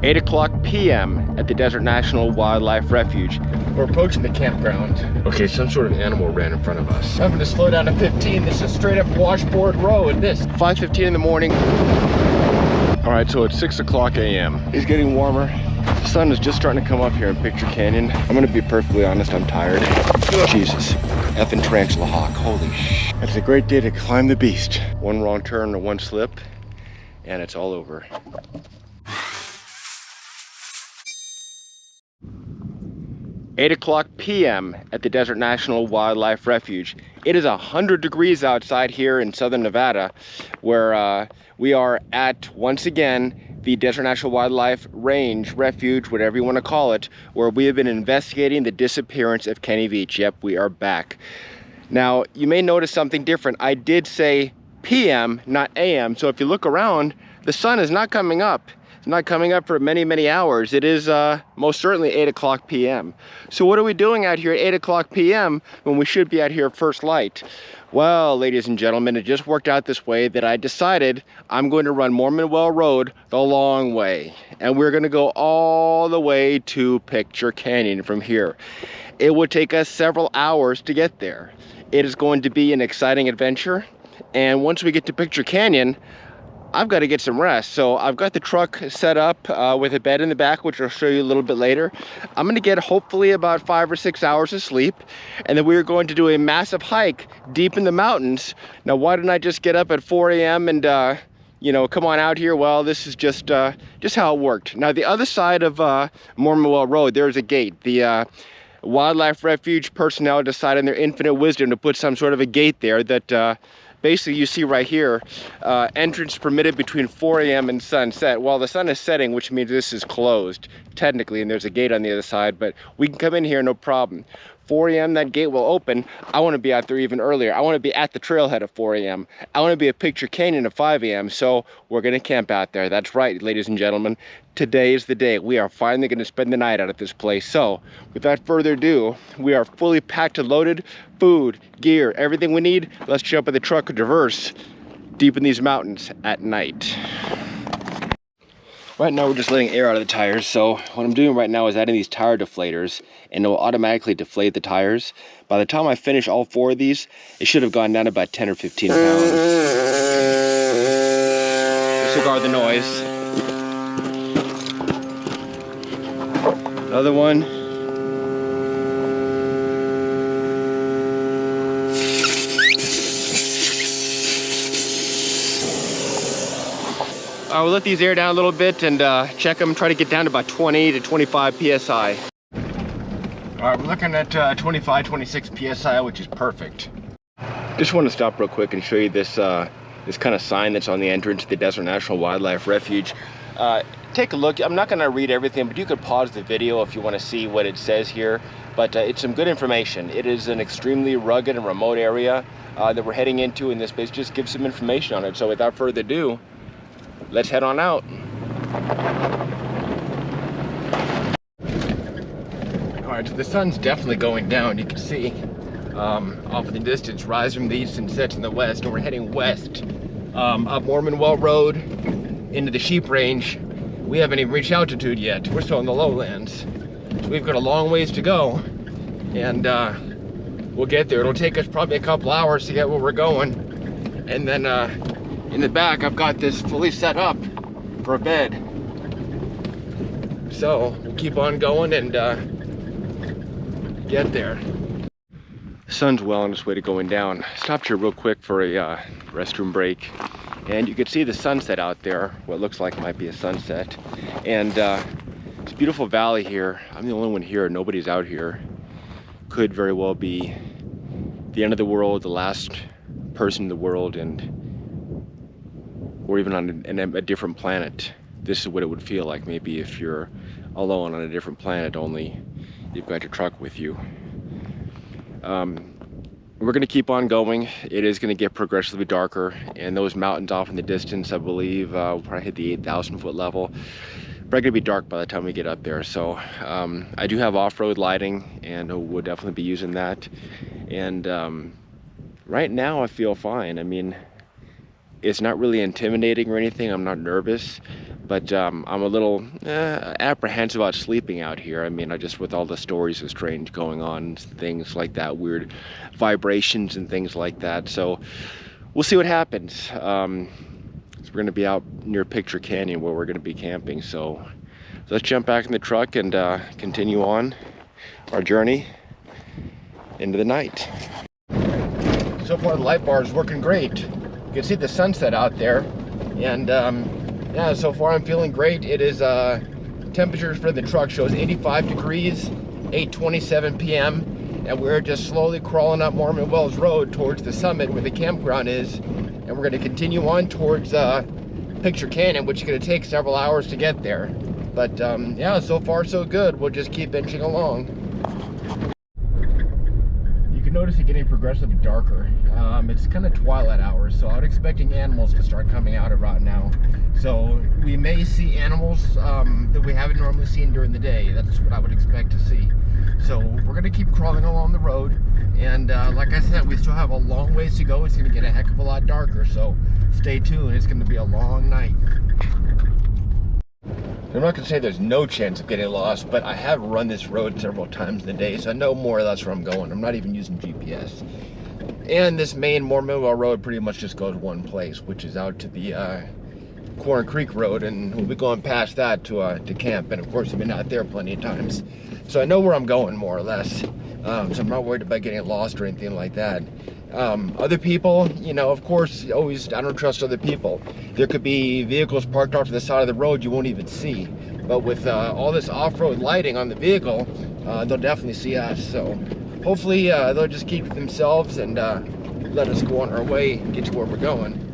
8 o'clock p.m. at the Desert National Wildlife Refuge. We're approaching the campground. Okay, some sort of animal ran in front of us. I'm having to slow down to 15. This is straight up washboard road. This 5:15 in the morning. All right, so it's 6 o'clock a.m. It's getting warmer. The sun is just starting to come up here in Picture Canyon. I'm gonna be perfectly honest, I'm tired. Jesus, effing tarantula hawk, holy sh. It's a great day to climb the beast. One wrong turn or one slip, and it's all over. Eight o'clock p.m. at the Desert National Wildlife Refuge. It is 100 degrees outside here in southern Nevada, where we are at, once again, the Desert National Wildlife Refuge, whatever you want to call it, where we have been investigating the disappearance of Kenny Veach. Yep, we are back. Now, you may notice something different. I did say p.m., not a.m., so if you look around, the sun is not coming up. It's not coming up for many, many hours. It is most certainly 8 o'clock p.m. So what are we doing out here at 8 o'clock p.m. when we should be out here at first light? Well, ladies and gentlemen, it just worked out this way that I decided I'm going to run Mormon Well Road the long way. And we're going to go all the way to Picture Canyon from here. It would take us several hours to get there. It is going to be an exciting adventure. And once we get to Picture Canyon, I've got to get some rest. So I've got the truck set up with a bed in the back, which I'll show you a little bit later. I'm going to get hopefully about 5 or 6 hours of sleep. And then we're going to do a massive hike deep in the mountains. Now, why didn't I just get up at 4 a.m. and, you know, come on out here? Well, this is just how it worked. Now, the other side of Mormon Well Road, there's a gate. The Wildlife Refuge personnel decided in their infinite wisdom to put some sort of a gate there that basically you see right here, entrance permitted between 4 a.m. and sunset. Well, the sun is setting, which means this is closed technically, and there's a gate on the other side, but we can come in here no problem. 4 a.m. that gate will open. I want to be out there even earlier. I want to be at the trailhead at 4 a.m. I want to be at Picture Canyon at 5 a.m. So we're going to camp out there. That's right, ladies and gentlemen. Today is the day. We are finally going to spend the night out at this place. So without further ado, we are fully packed and loaded. Food, gear, everything we need. Let's jump in the truck and traverse deep in these mountains at night. Right now we're just letting air out of the tires, so what I'm doing right now is adding these tire deflators, and it will automatically deflate the tires. By the time I finish all 4 of these, it should have gone down to about 10 or 15 pounds. Disregard the noise. Another one. We'll let these air down a little bit and check them, try to get down to about 20 to 25 psi. All right, we're looking at 25, 26 psi, which is perfect. Just want to stop real quick and show you this this kind of sign that's on the entrance to the Desert National Wildlife Refuge. Take a look. I'm not going to read everything, but you could pause the video if you want to see what it says here. But it's some good information. It is an extremely rugged and remote area that we're heading into, and this base just gives some information on it. So without further ado, let's head on out. All right, so the sun's definitely going down. You can see off in the distance, rise from the east and sets in the west, and we're heading west up Mormon Well Road into the sheep range. We haven't even reached altitude yet. We're still in the lowlands. So we've got a long ways to go, and we'll get there. It'll take us probably a couple hours to get where we're going, and then in the back, I've got this fully set up for a bed. So we'll keep on going and get there. The sun's well on its way to going down. Stopped here real quick for a restroom break, and you can see the sunset out there. What looks like might be a sunset, and it's a beautiful valley here. I'm the only one here. Nobody's out here. Could very well be the end of the world, the last person in the world, or even on a different planet. This is what it would feel like maybe if you're alone on a different planet, only you've got your truck with you. We're going to keep on going. It is going to get progressively darker, and those mountains off in the distance, I believe, we'll probably hit the 8,000 foot level. Probably going to be dark by the time we get up there. So I do have off-road lighting, and we'll definitely be using that. And right now I feel fine. I mean, It's not really intimidating or anything. I'm not nervous, but I'm a little apprehensive about sleeping out here. I mean, I just, with all the stories of strange going on, things like that, weird vibrations and things like that. So we'll see what happens. So we're going to be out near Picture Canyon where we're going to be camping. So let's jump back in the truck and continue on our journey into the night. So far the light bar is working great. You can see the sunset out there, and yeah, so far I'm feeling great. It is temperatures for the truck shows 85 degrees, 8:27 p.m. and we're just slowly crawling up Mormon Wells Road towards the summit where the campground is, and we're going to continue on towards Picture Canyon, which is going to take several hours to get there. But yeah, so far so good. We'll just keep inching along. You can notice it getting progressively darker. It's kind of twilight hours, so I'm expecting animals to start coming out about now. So we may see animals that we haven't normally seen during the day. That's what I would expect to see. So we're going to keep crawling along the road, and like I said, we still have a long ways to go. It's going to get a heck of a lot darker, so stay tuned. It's going to be a long night. I'm not going to say there's no chance of getting lost, but I have run this road several times in the day, so I know more or less where I'm going. I'm not even using GPS. And this main Mormon Well Road pretty much just goes one place, which is out to the Corn Creek Road, and we'll be going past that to camp. And of course, I've been out there plenty of times, so I know where I'm going more or less. So I'm not worried about getting lost or anything like that. Other people, you know, of course, always, I don't trust other people. There could be vehicles parked off to the side of the road you won't even see. But with all this off-road lighting on the vehicle, they'll definitely see us. So hopefully they'll just keep to themselves and let us go on our way, get to where we're going.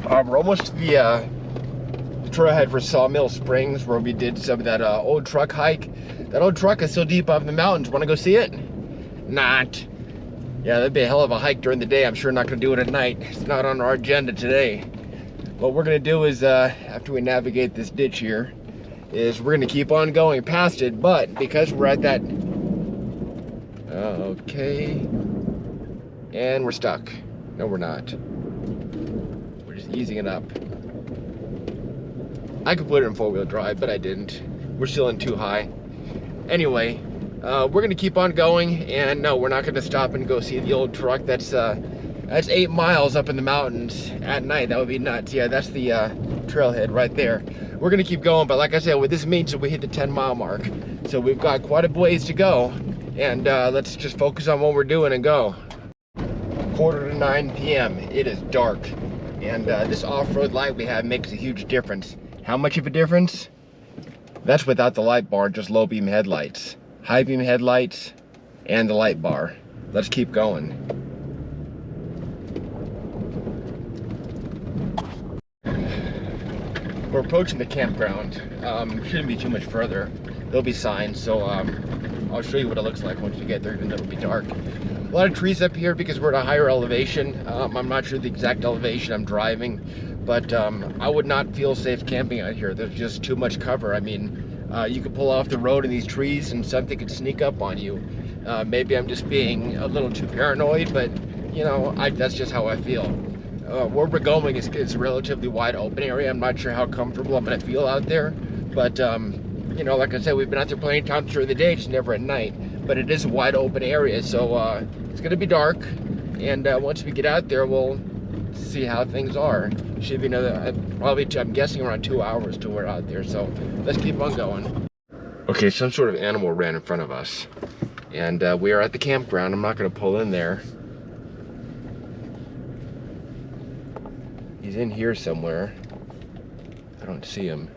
We're almost to the trailhead for Sawmill Springs, where we did some of that old truck hike. That old truck is still deep up in the mountains. Want to go see it? Not. Yeah, that'd be a hell of a hike during the day. I'm sure not going to do it at night. It's not on our agenda today. What we're going to do is, after we navigate this ditch here, is we're going to keep on going past it, but because we're at that... okay. And we're stuck. No, we're not. We're just easing it up. I could put it in four-wheel drive, but I didn't. We're still in too high. Anyway, we're going to keep on going, and no, we're not going to stop and go see the old truck. That's 8 miles up in the mountains at night. That would be nuts. Yeah, that's the trailhead right there. We're going to keep going, but like I said, what this means is we hit the 10-mile mark. So we've got quite a ways to go, and let's just focus on what we're doing and go. 8:45 p.m. It is dark, and this off-road light we have makes a huge difference. How much of a difference? That's without the light bar, just low beam headlights. High beam headlights and the light bar. Let's keep going. We're approaching the campground. Shouldn't be too much further. There'll be signs, so I'll show you what it looks like once we get there, even though it'll be dark. A lot of trees up here because we're at a higher elevation. I'm not sure the exact elevation I'm driving, but I would not feel safe camping out here. There's just too much cover. I mean, you could pull off the road in these trees and something could sneak up on you. Maybe I'm just being a little too paranoid, but you know, that's just how I feel. Where we're going is a relatively wide open area. I'm not sure how comfortable I'm gonna feel out there, but you know, like I said, we've been out there plenty of times during the day, just never at night. But it is a wide open area, so it's gonna be dark, and once we get out there, we'll see how things are. Should be another, probably, I'm guessing around 2 hours till we're out there, so let's keep on going. Okay, some sort of animal ran in front of us, and we are at the campground. I'm not gonna pull in there. He's in here somewhere. I don't see him.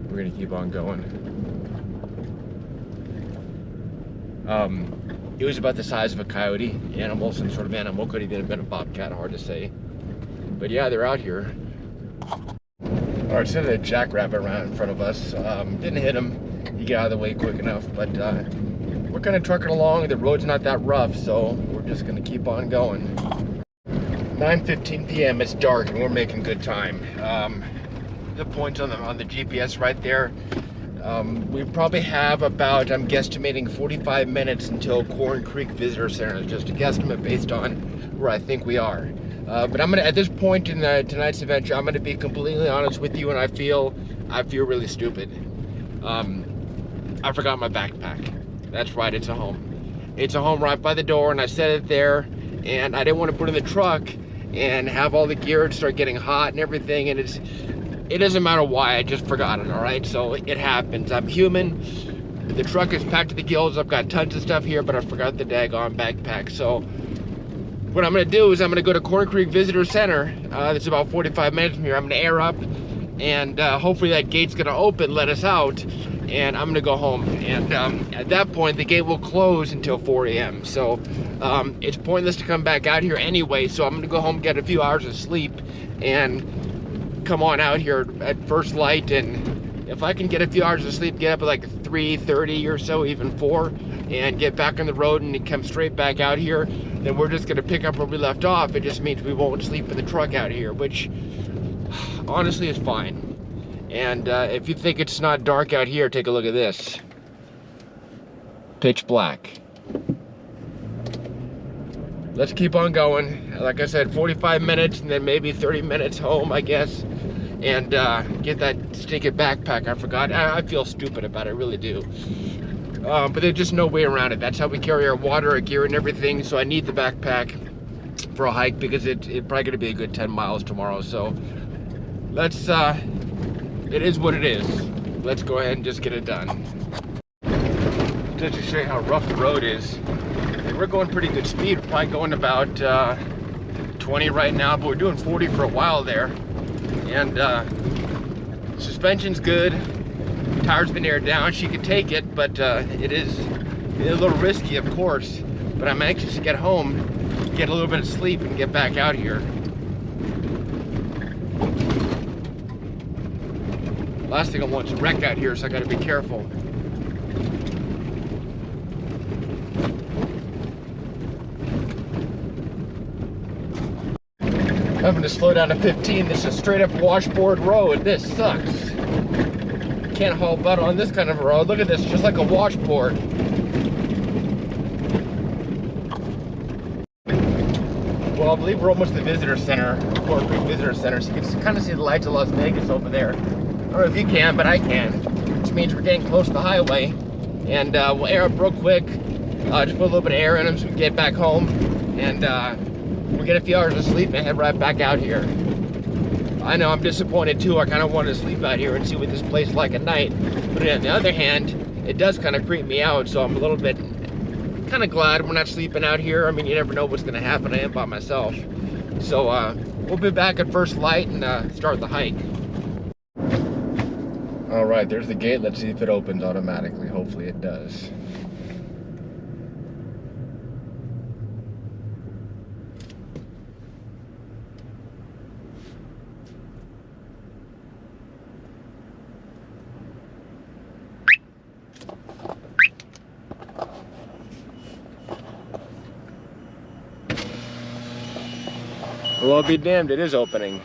We're gonna keep on going. It was about the size of a coyote animal, some sort of animal. Could have even been a bobcat, hard to say. But yeah, they're out here. All right, so the jackrabbit ran in front of us. Didn't hit him. He got out of the way quick enough, but we're kind of trucking along. The road's not that rough, so we're just gonna keep on going. 9:15 p.m. It's dark, and we're making good time. The points on the GPS right there. We probably have about, I'm guesstimating 45 minutes until Corn Creek Visitor Center. It's just a guesstimate based on where I think we are. But I'm gonna, at this point in tonight's adventure, I'm gonna be completely honest with you, and I feel really stupid. I forgot my backpack. That's right, it's a home. It's a home right by the door, and I set it there, and I didn't want to put it in the truck and have all the gear and start getting hot and everything, and it doesn't matter why, I just forgot it, all right? So it happens. I'm human. The truck is packed to the gills. I've got tons of stuff here, but I forgot the daggone backpack. So what I'm gonna do is I'm gonna go to Corn Creek Visitor Center. It's about 45 minutes from here. I'm gonna air up, and hopefully that gate's gonna open, let us out, and I'm gonna go home. And at that point, the gate will close until 4 a.m. So it's pointless to come back out here anyway. So I'm gonna go home, get a few hours of sleep, and come on out here at first light. And if I can get a few hours of sleep, get up at like 3:30 or so, even 4, and get back on the road and come straight back out here, then we're just gonna pick up where we left off. It just means we won't sleep in the truck out here, which honestly is fine. And if you think it's not dark out here, take a look at this. Pitch black. Let's keep on going. Like I said, 45 minutes and then maybe 30 minutes home, I guess. And get that stinking backpack. I forgot. I feel stupid about it, I really do. But there's just no way around it. That's how we carry our water, our gear, and everything. So I need the backpack for a hike because it's probably going to be a good 10 miles tomorrow. So let's, it is what it is. Let's go ahead and just get it done. Just to show you how rough the road is. We're going pretty good speed. We're probably going about 20 right now, but we're doing 40 for a while there. And suspension's good. Tire's been aired down. She could take it, but it is a little risky, of course. But I'm anxious to get home, get a little bit of sleep, and get back out here. Last thing I want is a wreck out here, so I gotta be careful. Having to slow down to 15. This is a straight up washboard road. This sucks. Can't haul butt on this kind of a road. Look at this, just like a washboard. Well, I believe we're almost at the visitor center, Corn Creek Visitor Center, so you can kind of see the lights of Las Vegas over there. I don't know if you can, but I can, which means we're getting close to the highway. And we'll air up real quick, just put a little bit of air in them so we can get back home, and we'll get a few hours of sleep and head right back out here. I know I'm disappointed too. I kind of wanted to sleep out here and see what this place is like at night. But on the other hand, it does kind of creep me out, so I'm a little bit kind of glad we're not sleeping out here. I mean, you never know what's going to happen. I am by myself. So we'll be back at first light and start the hike. All right, there's the gate. Let's see if it opens automatically. Hopefully it does. Well, I'll be damned, it is opening.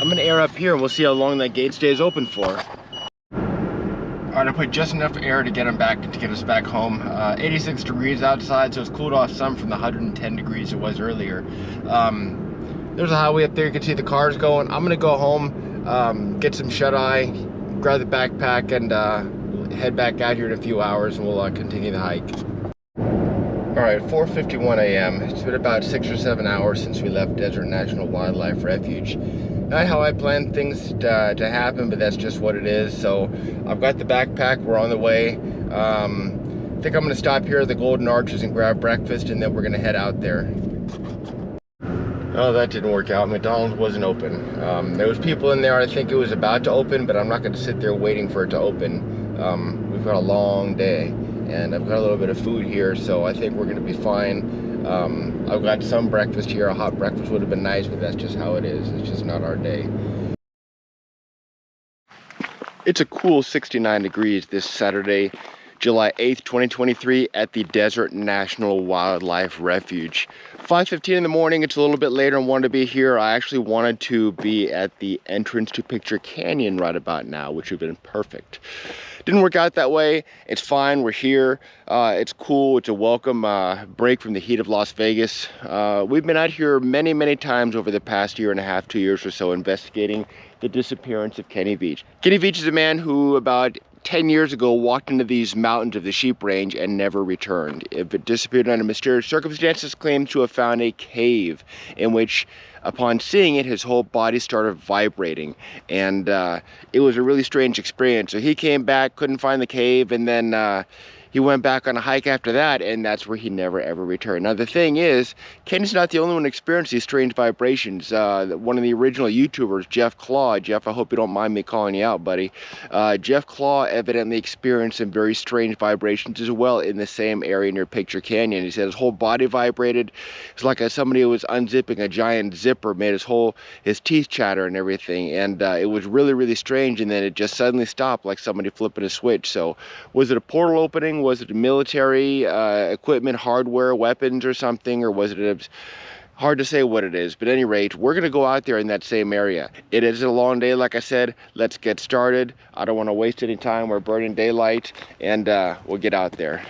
I'm gonna air up here and we'll see how long that gate stays open for. Alright, I put just enough air to get us back home. 86 degrees outside, so it's cooled off some from the 110 degrees it was earlier. There's a highway up there, you can see the cars going. I'm gonna go home, get some shut-eye, grab the backpack, and head back out here in a few hours, and we'll continue the hike. Alright, 4:51 a.m. It's been about 6 or 7 hours since we left Desert National Wildlife Refuge. Not how I planned things to happen, but that's just what it is. So I've got the backpack, we're on the way. I think I'm gonna stop here at the Golden Arches and grab breakfast, and then we're gonna head out there. Oh, that didn't work out. McDonald's wasn't open. There was people in there. I think it was about to open, but I'm not gonna sit there waiting for it to open. We've got a long day. and I've got a little bit of food here, so I think we're gonna be fine. I've got some breakfast here. A hot breakfast would have been nice, but that's just how it is. It's just not our day. It's a cool 69 degrees this Saturday, July 8th, 2023 at the Desert National Wildlife Refuge. 5:15 in the morning, it's a little bit later and wanted to be here. I actually wanted to be at the entrance to Picture Canyon right about now, which would have been perfect. Didn't work out that way. It's fine, we're here. It's cool, it's a welcome break from the heat of Las Vegas. We've been out here many, many times over the past year and a half, 2 years or so, investigating the disappearance of Kenny Veach. Kenny Veach is a man who about 10 years ago walked into these mountains of the sheep range and never returned. It disappeared under mysterious circumstances, claims to have found a cave in which, upon seeing it, his whole body started vibrating, and it was a really strange experience. So he came back, couldn't find the cave, and then he went back on a hike after that, and that's where he never ever returned. Now the thing is, Kenny's not the only one who experienced these strange vibrations. One of the original YouTubers, Jeff Claw, Jeff, I hope you don't mind me calling you out, buddy. Jeff Claw evidently experienced some very strange vibrations as well in the same area near Picture Canyon. He said his whole body vibrated. It's like somebody who was unzipping a giant zipper, made his teeth chatter and everything, and it was really, really strange, and then it just suddenly stopped like somebody flipping a switch. So was it a portal opening? Was it military equipment, hardware, weapons or something, or was it hard to say what it is? But at any rate, we're gonna go out there in that same area. It is a long day, like I said. Let's get started. I don't want to waste any time. We're burning daylight, and we'll get out there.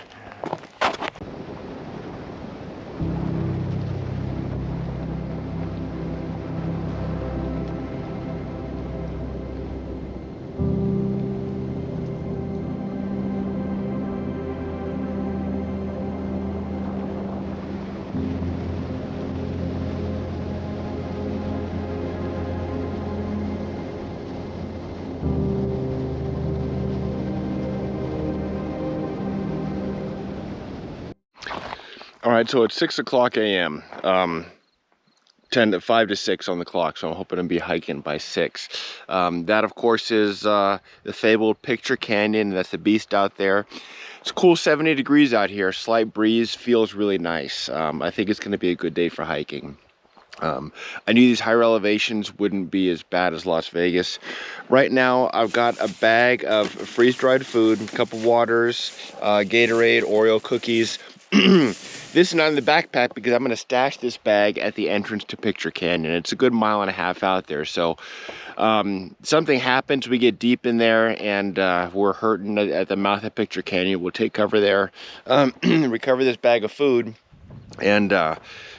All right, so it's 6 o'clock a.m. 5 to 6 on the clock, so I'm hoping to be hiking by 6. That, of course, is the fabled Picture Canyon. That's the beast out there. It's a cool 70 degrees out here. Slight breeze, feels really nice. I think it's going to be a good day for hiking. I knew these higher elevations wouldn't be as bad as Las Vegas. Right now, I've got a bag of freeze-dried food, a couple waters, Gatorade, Oreo cookies. This is not in the backpack because I'm going to stash this bag at the entrance to Picture Canyon. It's a good 1.5 miles out there, so something happens, we get deep in there, and we're hurting at the mouth of Picture Canyon. We'll take cover there, recover this bag of food, and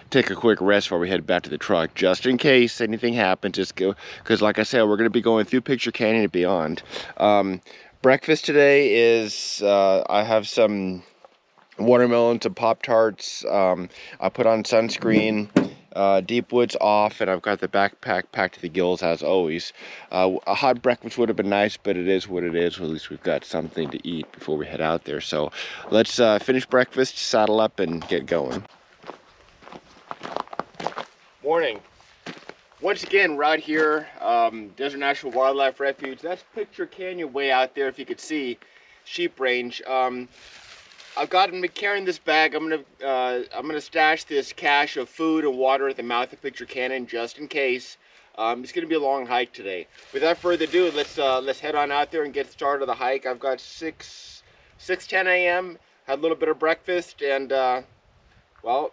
take a quick rest before we head back to the truck, just in case anything happens. Just go, because like I said, we're going to be going through Picture Canyon and beyond. Breakfast today is I have some watermelon, some Pop-Tarts. I put on sunscreen, deep woods off, and I've got the backpack packed to the gills as always. A hot breakfast would have been nice, but it is what it is. Well, at least we've got something to eat before we head out there. So let's finish breakfast, saddle up, and get going. Morning. Once again, we're out here, Desert National Wildlife Refuge. That's Picture Canyon way out there, if you could see, sheep range. I've been carrying this bag. I'm gonna stash this cache of food and water at the mouth of Picture Canyon just in case. It's gonna be a long hike today. Without further ado, let's head on out there and get started on the hike. I've got 6:10 a.m. Had a little bit of breakfast, and well,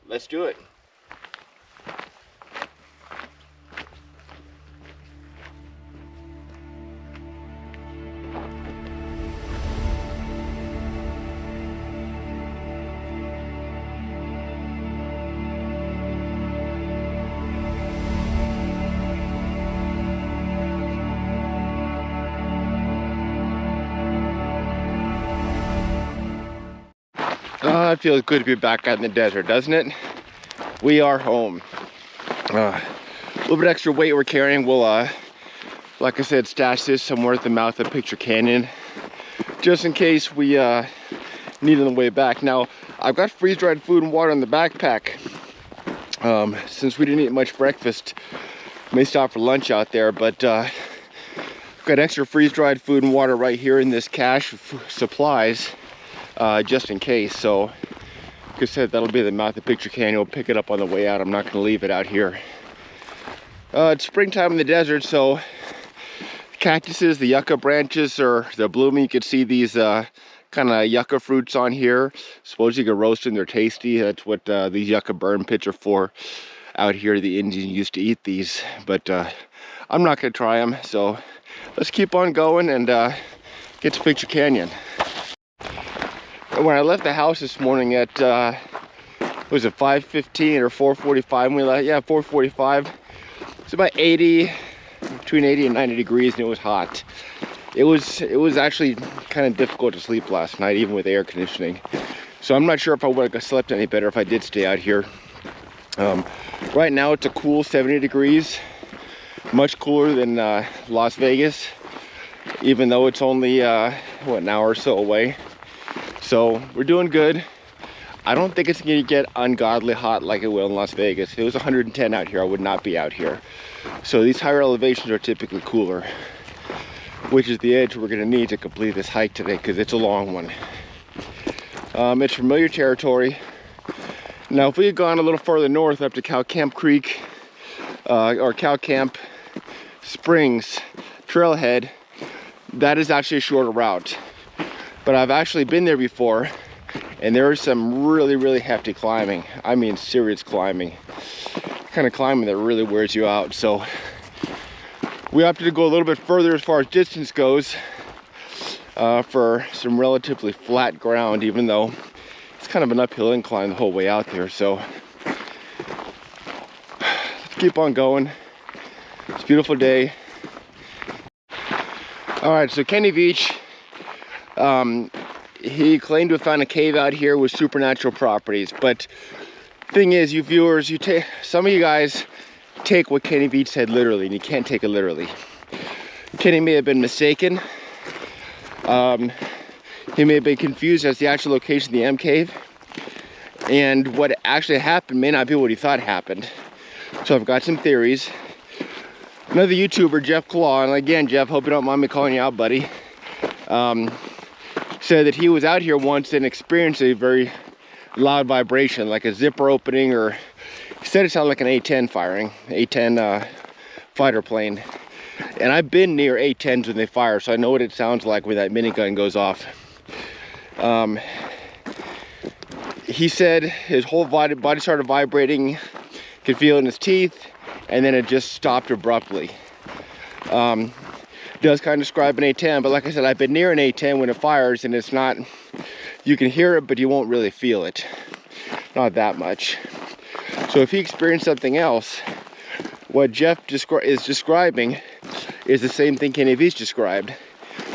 let's do it. It feels good to be back out in the desert, doesn't it? We are home. A little bit extra weight we're carrying. We'll, like I said, stash this somewhere at the mouth of Picture Canyon, just in case we need it on the way back. Now, I've got freeze-dried food and water in the backpack. Since we didn't eat much breakfast, may stop for lunch out there, but I've got extra freeze-dried food and water right here in this cache of supplies. just in case. So, like I said, that'll be the mouth of Picture Canyon. We'll pick it up on the way out. I'm not going to leave it out here. It's springtime in the desert, so cactuses, the yucca branches they're blooming. You can see these kind of yucca fruits on here. Suppose you can roast them, they're tasty. That's what these yucca burn pits are for. Out here, the Indians used to eat these, but I'm not going to try them. So let's keep on going and get to Picture Canyon. When I left the house this morning at, was it 5:15 or 4:45? When we left, yeah, 4:45. It's about 80, between 80 and 90 degrees, and it was hot. It was actually kind of difficult to sleep last night, even with air conditioning. So I'm not sure if I would have slept any better if I did stay out here. Right now it's a cool 70 degrees, much cooler than Las Vegas, even though it's only what, an hour or so away. So we're doing good. I don't think it's gonna get ungodly hot like it will in Las Vegas. If it was 110 out here, I would not be out here. So these higher elevations are typically cooler, which is the edge we're gonna need to complete this hike today, because it's a long one. It's familiar territory. Now, if we had gone a little further north up to Cow Camp Creek or Cow Camp Springs trailhead, that is actually a shorter route. But I've actually been there before, and there is some really hefty climbing. I mean, serious climbing. Kind of climbing that really wears you out. So we opted to go a little bit further as far as distance goes for some relatively flat ground, even though it's kind of an uphill incline the whole way out there. So let's keep on going. It's a beautiful day. All right, so Kenny Veach, he claimed to have found a cave out here with supernatural properties. But thing is, you viewers, some of you guys take what Kenny Veach said literally, and you can't take it literally. Kenny may have been mistaken. He may have been confused as the actual location of the MCave, and what actually happened may not be what he thought happened. So I've got some theories. Another YouTuber, Jeff Claw, and again, Jeff, hope you don't mind me calling you out, buddy, said that he was out here once and experienced a very loud vibration, like a zipper opening, or he said it sounded like an A-10 firing, A-10 fighter plane. And I've been near A-10s when they fire, so I know what it sounds like when that minigun goes off. He said his whole body started vibrating, could feel it in his teeth, and then it just stopped abruptly. Does kind of describe an A-10, but like I said, I've been near an A-10 when it fires, and it's not, you can hear it, but you won't really feel it. Not that much. So if he experienced something else, what Jeff is describing is the same thing Kenny Veach described,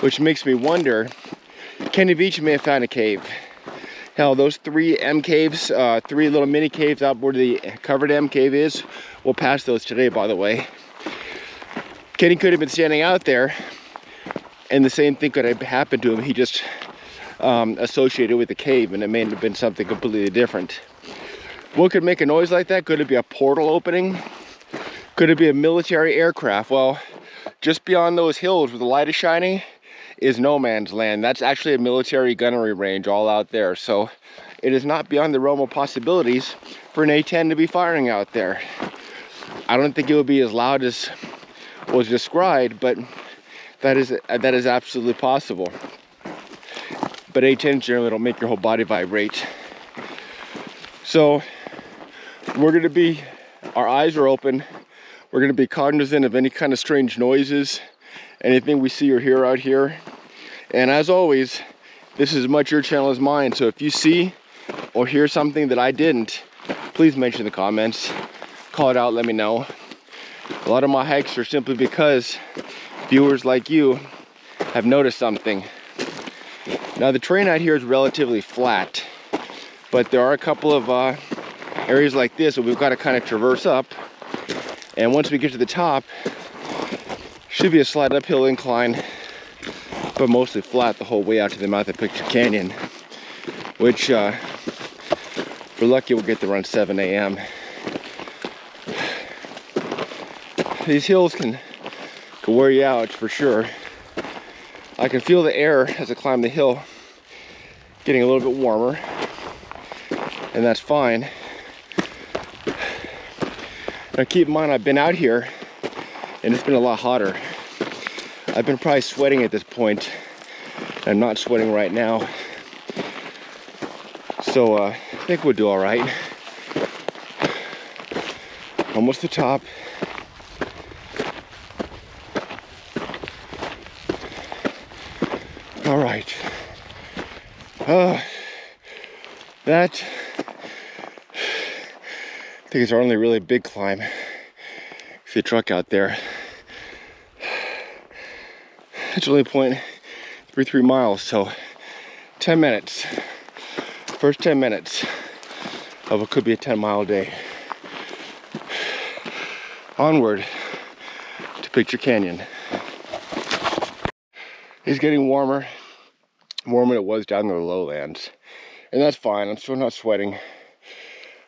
which makes me wonder, Kenny Veach may have found a cave. Hell, those 3 M caves, 3 little mini caves out where the covered M cave is, we'll pass those today, by the way. Kenny could have been standing out there, and the same thing could have happened to him. He just associated with the cave, and it may have been something completely different. What could make a noise like that? Could it be a portal opening? Could it be a military aircraft? Well, just beyond those hills where the light is shining is no man's land. That's actually a military gunnery range all out there. So it is not beyond the realm of possibilities for an A-10 to be firing out there. I don't think it would be as loud as was described, but that is absolutely possible. But A-10s generally don't make your whole body vibrate. So we're gonna be, our eyes are open. We're gonna be cognizant of any kind of strange noises, anything we see or hear out here. And as always, this is as much your channel as mine. So if you see or hear something that I didn't, please mention in the comments. Call it out, let me know. A lot of my hikes are simply because viewers like you have noticed something. Now the terrain out here is relatively flat, but there are a couple of areas like this where we've got to kind of traverse up. And once we get to the top, should be a slight uphill incline, but mostly flat the whole way out to the mouth of Picture Canyon, which if we're lucky we'll get there around 7 a.m. These hills can wear you out for sure. I can feel the air as I climb the hill. getting a little bit warmer, and that's fine. Now keep in mind, I've been out here and it's been a lot hotter. I've been probably sweating at this point. I'm not sweating right now. So I think we'll do all right. Almost the top. All right. That, I think, is our only really big climb. See a truck out there. It's only 0.33 miles, so 10 minutes. First 10 minutes of what could be a 10-mile day. Onward to Picture Canyon. It's getting warmer than it was down in the lowlands. And that's fine, I'm still not sweating.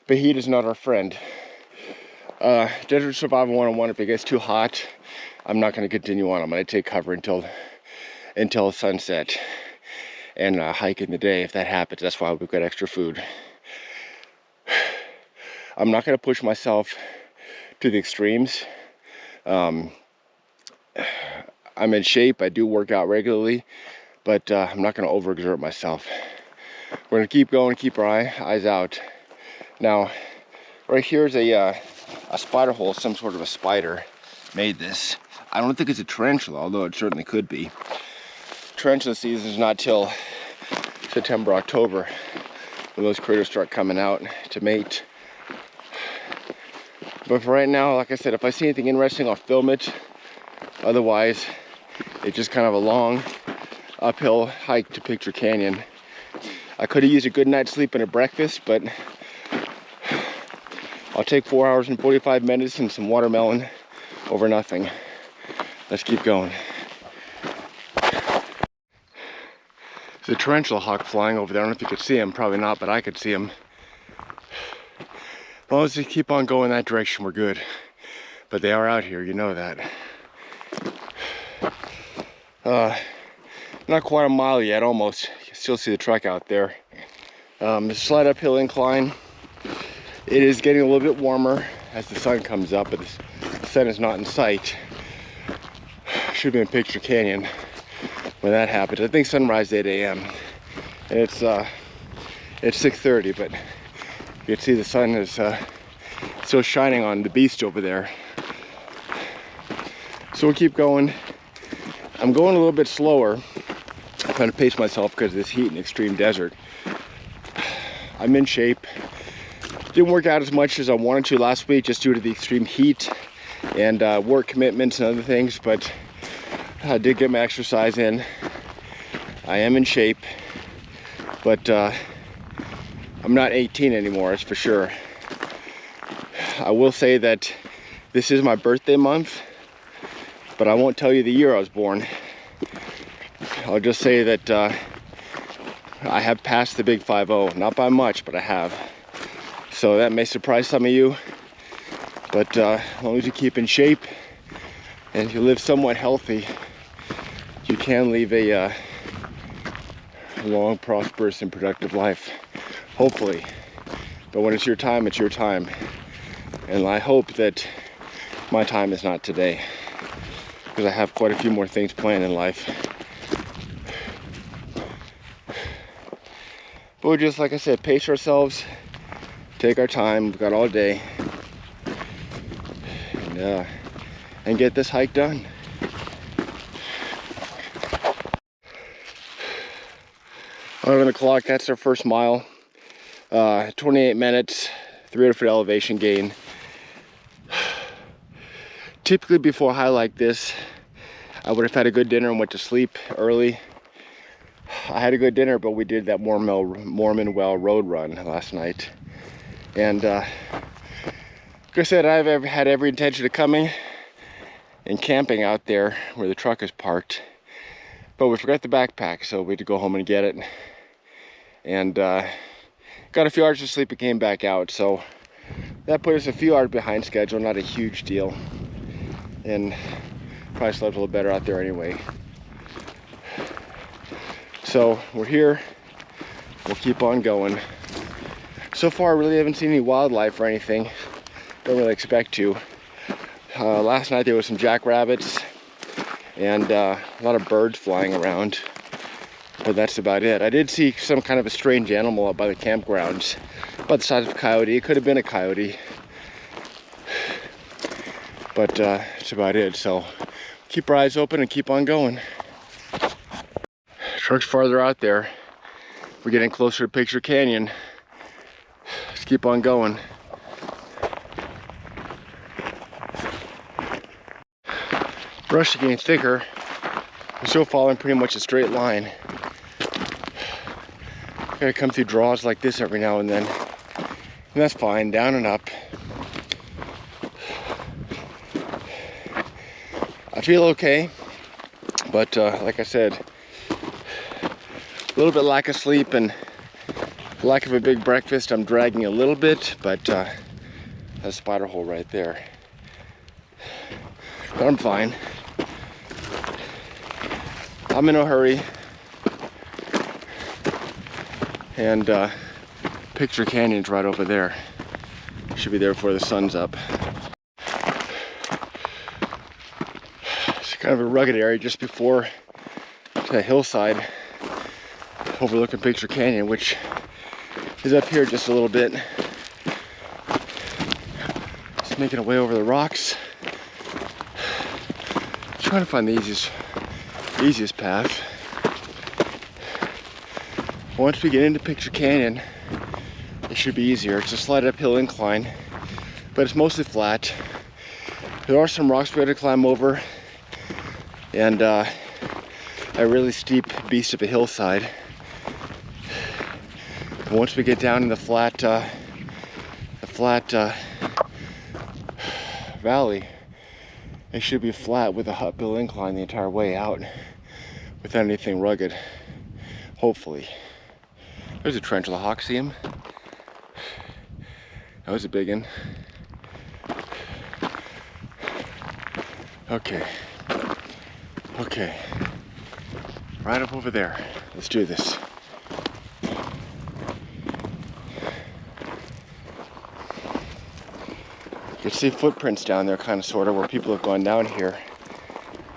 But heat is not our friend. Desert Survival 101, if it gets too hot, I'm not going to continue on. I'm going to take cover until sunset and hike in the day if that happens. That's why we've got extra food. I'm not going to push myself to the extremes. I'm in shape. I do work out regularly, but I'm not going to overexert myself. We're going to keep going, keep our eyes out. Now, right here is a spider hole. Some sort of a spider made this. I don't think it's a tarantula, although it certainly could be. Tarantula season is not till September, October, when those critters start coming out to mate. But for right now, like I said, if I see anything interesting, I'll film it. Otherwise, it's just kind of a long uphill hike to Picture Canyon. I could have used a good night's sleep and a breakfast, but I'll take 4 hours and 45 minutes and some watermelon over nothing. Let's keep going. There's a tarantula hawk flying over there. I don't know if you could see him, probably not, but I could see him. As long as we keep on going that direction, we're good. But they are out here, you know that. Not quite a mile yet, almost. You can still see the truck out there. It's a slight uphill incline. It is getting a little bit warmer as the sun comes up, but the sun is not in sight. Should be in Picture Canyon when that happens. I think sunrise 8 a.m. and it's 6:30, but you can see the sun is still shining on the beast over there. So we'll keep going. I'm going a little bit slower. I'm trying to pace myself because of this heat in extreme desert. I'm in shape. Didn't work out as much as I wanted to last week just due to the extreme heat and work commitments and other things, but I did get my exercise in. I am in shape, but I'm not 18 anymore, that's for sure. I will say that this is my birthday month, but I won't tell you the year I was born. I'll just say that I have passed the big 5-0, not by much, but I have. So that may surprise some of you, but as long as you keep in shape and you live somewhat healthy, you can live a long, prosperous, and productive life, hopefully. But when it's your time, it's your time. And I hope that my time is not today, because I have quite a few more things planned in life. But we just, like I said, pace ourselves, take our time. We've got all day, and get this hike done. 11 o'clock, that's our first mile. 28 minutes, 300-foot elevation gain. Typically before a hike like this, I would have had a good dinner and went to sleep early. I had a good dinner, but we did that Mormon Well road run last night. And like I said, I've had every intention of coming and camping out there where the truck is parked. But we forgot the backpack, so we had to go home and get it. And got a few hours of sleep and came back out. So that put us a few hours behind schedule, not a huge deal. And probably slept a little better out there anyway. So we're here, we'll keep on going. So far, I really haven't seen any wildlife or anything. Don't really expect to. Last night there was some jackrabbits and a lot of birds flying around, but that's about it. I did see some kind of a strange animal up by the campgrounds, about the size of a coyote. It could have been a coyote, but that's about it. So keep our eyes open and keep on going. Truck's farther out there. We're getting closer to Picture Canyon. Let's keep on going. Brush is getting thicker. We're still following pretty much a straight line. Gotta come through draws like this every now and then. And that's fine, down and up. I feel okay, but like I said, a little bit lack of sleep and lack of a big breakfast. I'm dragging a little bit, but that spider hole right there. But I'm fine. I'm in a hurry. And Picture Canyon's right over there. Should be there before the sun's up. It's kind of a rugged area just before the hillside overlooking Picture Canyon, which is up here just a little bit. Just making our way over the rocks. Trying to find the easiest path. Once we get into Picture Canyon, it should be easier. It's a slight uphill incline, but it's mostly flat. There are some rocks we had to climb over, and a really steep beast of a hillside. And once we get down in the flat valley, it should be flat with a uphill incline the entire way out, without anything rugged, hopefully. There's a tarantula hawk, see him? That was a big one. Okay. Right up over there. Let's do this. You can see footprints down there, kind of, sort of, where people have gone down here.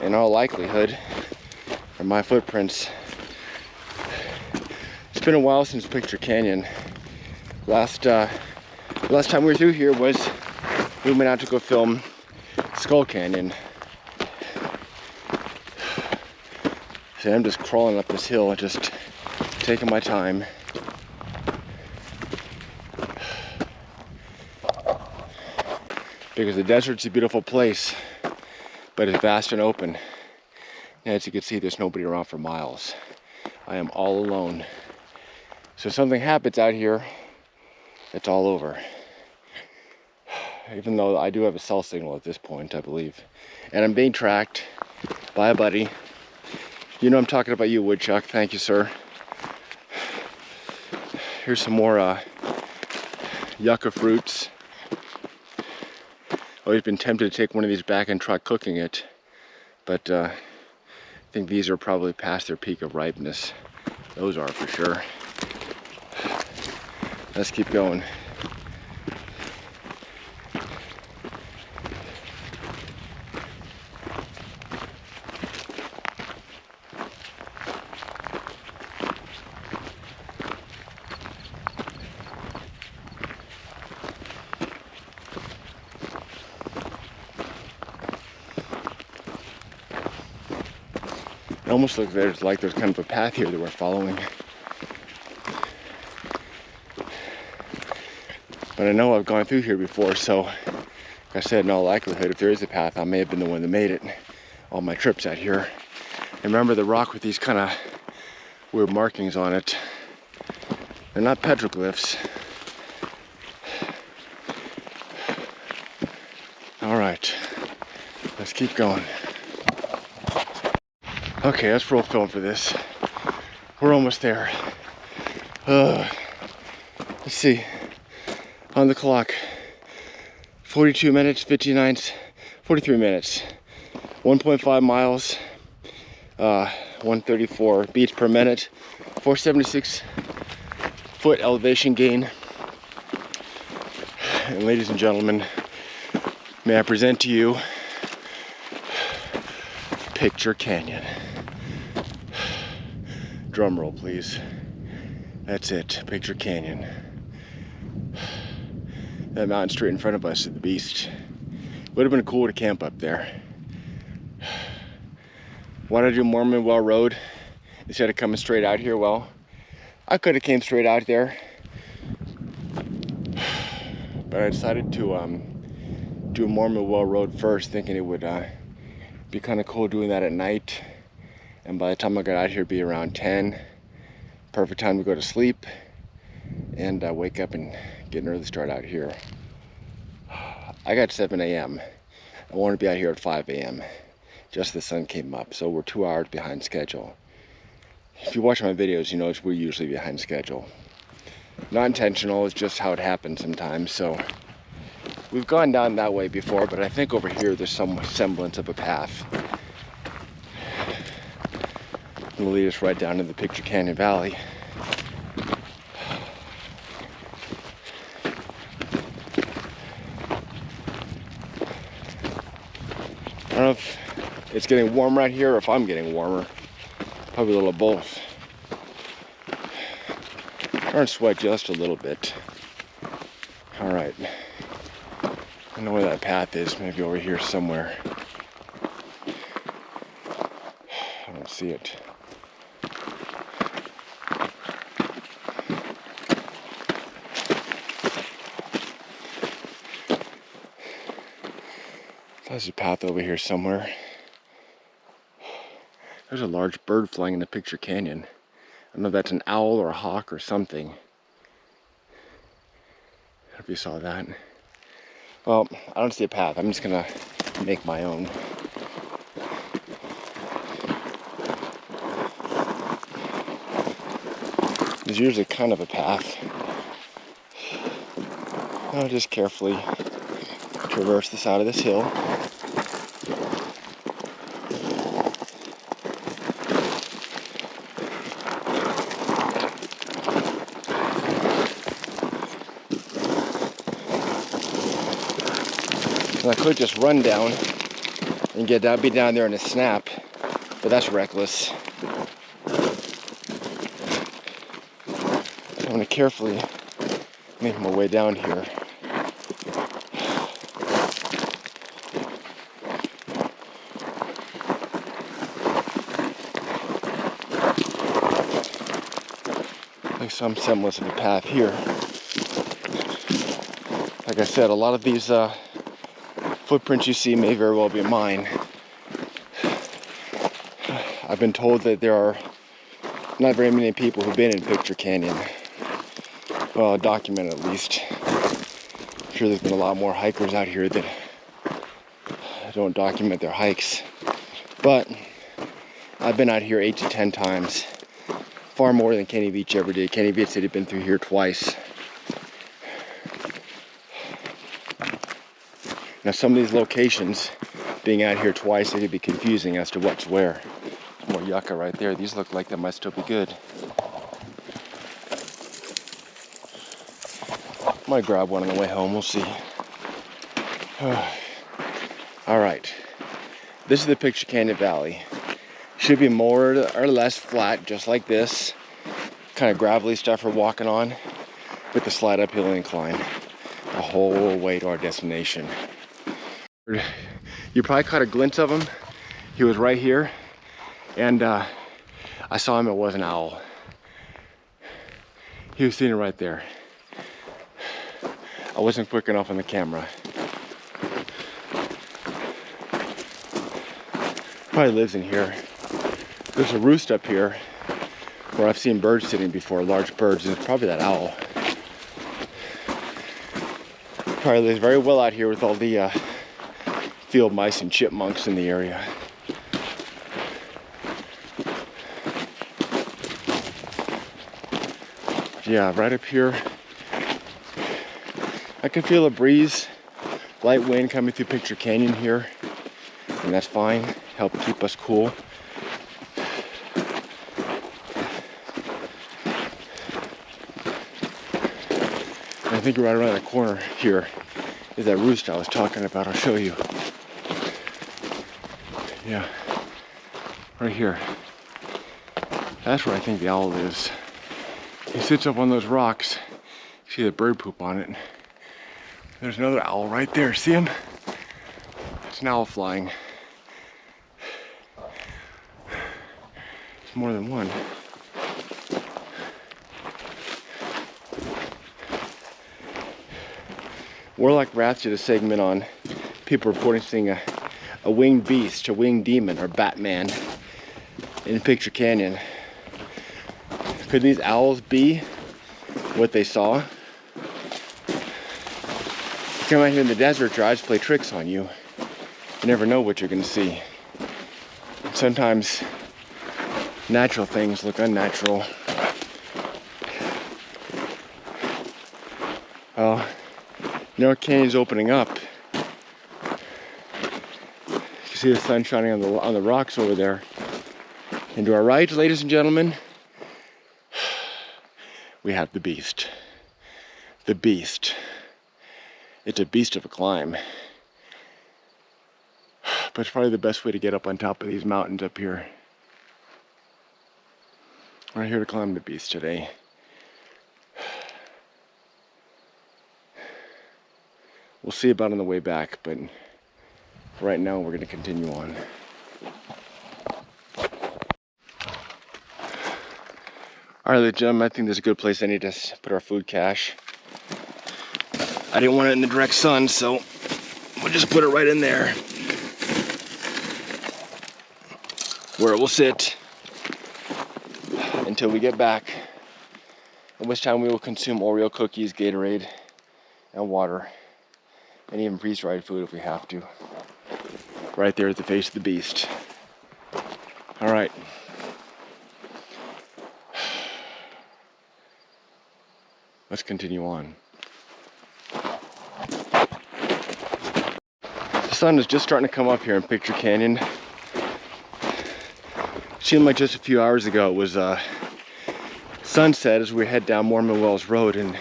In all likelihood, are my footprints. It's been a while since Picture Canyon. Last time we were through here was we went out to go film Skull Canyon. So I'm just crawling up this hill, just taking my time. Because the desert's a beautiful place, but it's vast and open. And as you can see, there's nobody around for miles. I am all alone. So if something happens out here, it's all over. Even though I do have a cell signal at this point, I believe. And I'm being tracked by a buddy. You know I'm talking about you, Woodchuck. Thank you, sir. Here's some more yucca fruits. Always been tempted to take one of these back and try cooking it, but I think these are probably past their peak of ripeness. Those are for sure. Let's keep going. It almost looks like there's kind of a path here that we're following. But I know I've gone through here before, so like I said, in all likelihood, if there is a path, I may have been the one that made it all my trips out here. And remember the rock with these kind of weird markings on it. They're not petroglyphs. All right, let's keep going. Okay, let's roll film for this. We're almost there. Let's see. On the clock. 42 minutes, 43 minutes. 1.5 miles. 134 beats per minute. 476 foot elevation gain. And ladies and gentlemen, may I present to you Picture Canyon. Drum roll, please. That's it, Picture Canyon. That mountain straight in front of us is the beast. Would have been cool to camp up there. Why did I do Mormon Well Road instead of coming straight out here? Well, I could have came straight out there, but I decided to do Mormon Well Road first, thinking it would be kind of cool doing that at night. And by the time I got out here, it'd be around 10. Perfect time to go to sleep and wake up and get an early start out here. I got 7 a.m. I wanted to be out here at 5 a.m. Just the sun came up, so we're 2 hours behind schedule. If you watch my videos, you know we're usually behind schedule. Not intentional, it's just how it happens sometimes. So we've gone down that way before, but I think over here there's some semblance of a path. It'll lead us right down to the Picture Canyon Valley. I don't know if it's getting warm right here or if I'm getting warmer. Probably a little of both. I'm starting to sweat just a little bit. All right. I know where that path is, maybe over here somewhere. I don't see it. There's a path over here somewhere. There's a large bird flying in the Picture Canyon. I don't know if that's an owl or a hawk or something. I don't know if you saw that. Well, I don't see a path. I'm just gonna make my own. There's usually kind of a path. I'll just carefully traverse the side of this hill. And I could just run down and be down there in a snap, but that's reckless. I'm gonna carefully make my way down here. Like some semblance of a path here. Like I said, a lot of these footprints you see may very well be mine. I've been told that there are not very many people who've been in Picture Canyon. Well, documented at least. I'm sure there's been a lot more hikers out here that don't document their hikes. But I've been out here 8 to 10 times. Far more than Kenny Veach ever did. Kenny Veach said he'd been through here twice. Now some of these locations, being out here twice, they could be confusing as to what's where. There's more yucca right there. These look like they might still be good. Might grab one on the way home, we'll see. All right, this is the Picture Canyon Valley. Should be more or less flat, just like this. Kind of gravelly stuff we're walking on, with the slight uphill incline. The whole way to our destination. You probably caught a glimpse of him. He was right here, and I saw him. It was an owl. He was sitting right there. I wasn't quick enough on the camera. Probably lives in here. There's a roost up here where I've seen birds sitting before, large birds, and it's probably that owl. Probably lives very well out here with all the field mice and chipmunks in the area. Yeah, right up here, I can feel a breeze, light wind coming through Picture Canyon here, and that's fine, help keep us cool. think right around the corner here is that roost I was talking about. I'll show you. Yeah, right here. That's where I think the owl lives. He sits up on those rocks. See the bird poop on it. There's another owl right there. See him? It's an owl flying. It's more than one. Warlock Rats did a segment on people reporting seeing a winged beast, a winged demon, or Batman in Picture Canyon. Could these owls be what they saw? You come out here in the desert, your eyes play tricks on you. You never know what you're gonna see. Sometimes natural things look unnatural. Well, you know, canyon's opening up. You can see the sun shining on the rocks over there. And to our right, ladies and gentlemen, we have the beast. The beast. It's a beast of a climb. But it's probably the best way to get up on top of these mountains up here. We're here to climb the beast today. We'll see about on the way back, but right now we're going to continue on. All right, ladies and gentlemen, I think this is a good place. I need to put our food cache. I didn't want it in the direct sun, so we'll just put it right in there, where it will sit until we get back, at which time we will consume Oreo cookies, Gatorade, and water, and even freeze-dried food if we have to. Right there at the face of the beast. All right. Let's continue on. The sun is just starting to come up here in Picture Canyon. It seemed like just a few hours ago it was sunset as we head down Mormon Wells Road, and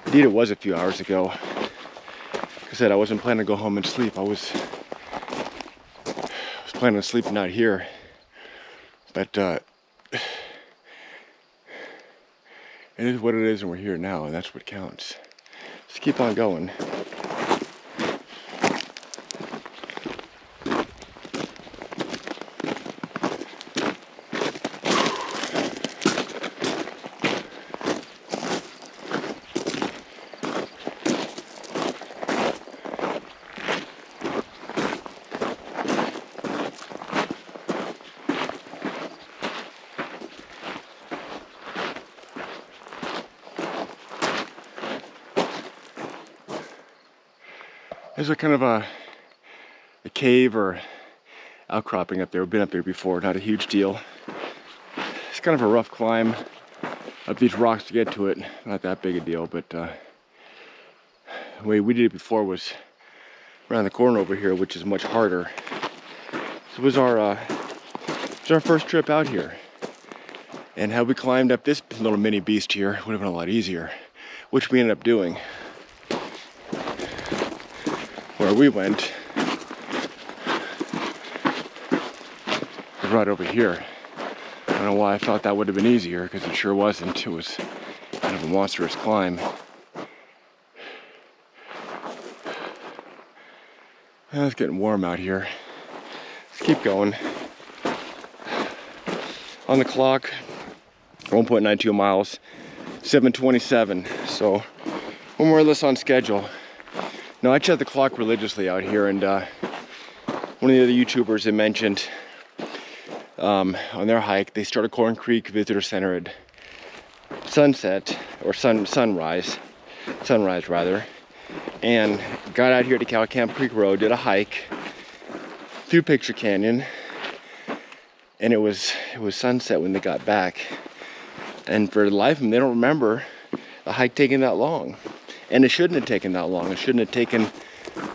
indeed it was a few hours ago. Like I said, I wasn't planning to go home and sleep. I was planning on sleeping out here, but it is what it is, and we're here now, and that's what counts. Let's keep on going. There's a kind of a cave or outcropping up there. We've been up there before, not a huge deal. It's kind of a rough climb up these rocks to get to it. Not that big a deal, but the way we did it before was around the corner over here, which is much harder. So it was our first trip out here. And had we climbed up this little mini beast here, it would have been a lot easier, which we ended up doing. Where we went was right over here. I don't know why I thought that would have been easier, because it sure wasn't. It was kind of a monstrous climb. Well, it's getting warm out here. Let's keep going. On the clock, 1.92 miles, 7:27. So we're more or less on schedule. No, I check the clock religiously out here, and one of the other YouTubers had mentioned on their hike, they started Corn Creek Visitor Center at sunset, or sunrise rather, and got out here to Cow Camp Creek Road, did a hike through Picture Canyon, and it was sunset when they got back. And for the life of them, they don't remember the hike taking that long. And it shouldn't have taken that long. It shouldn't have taken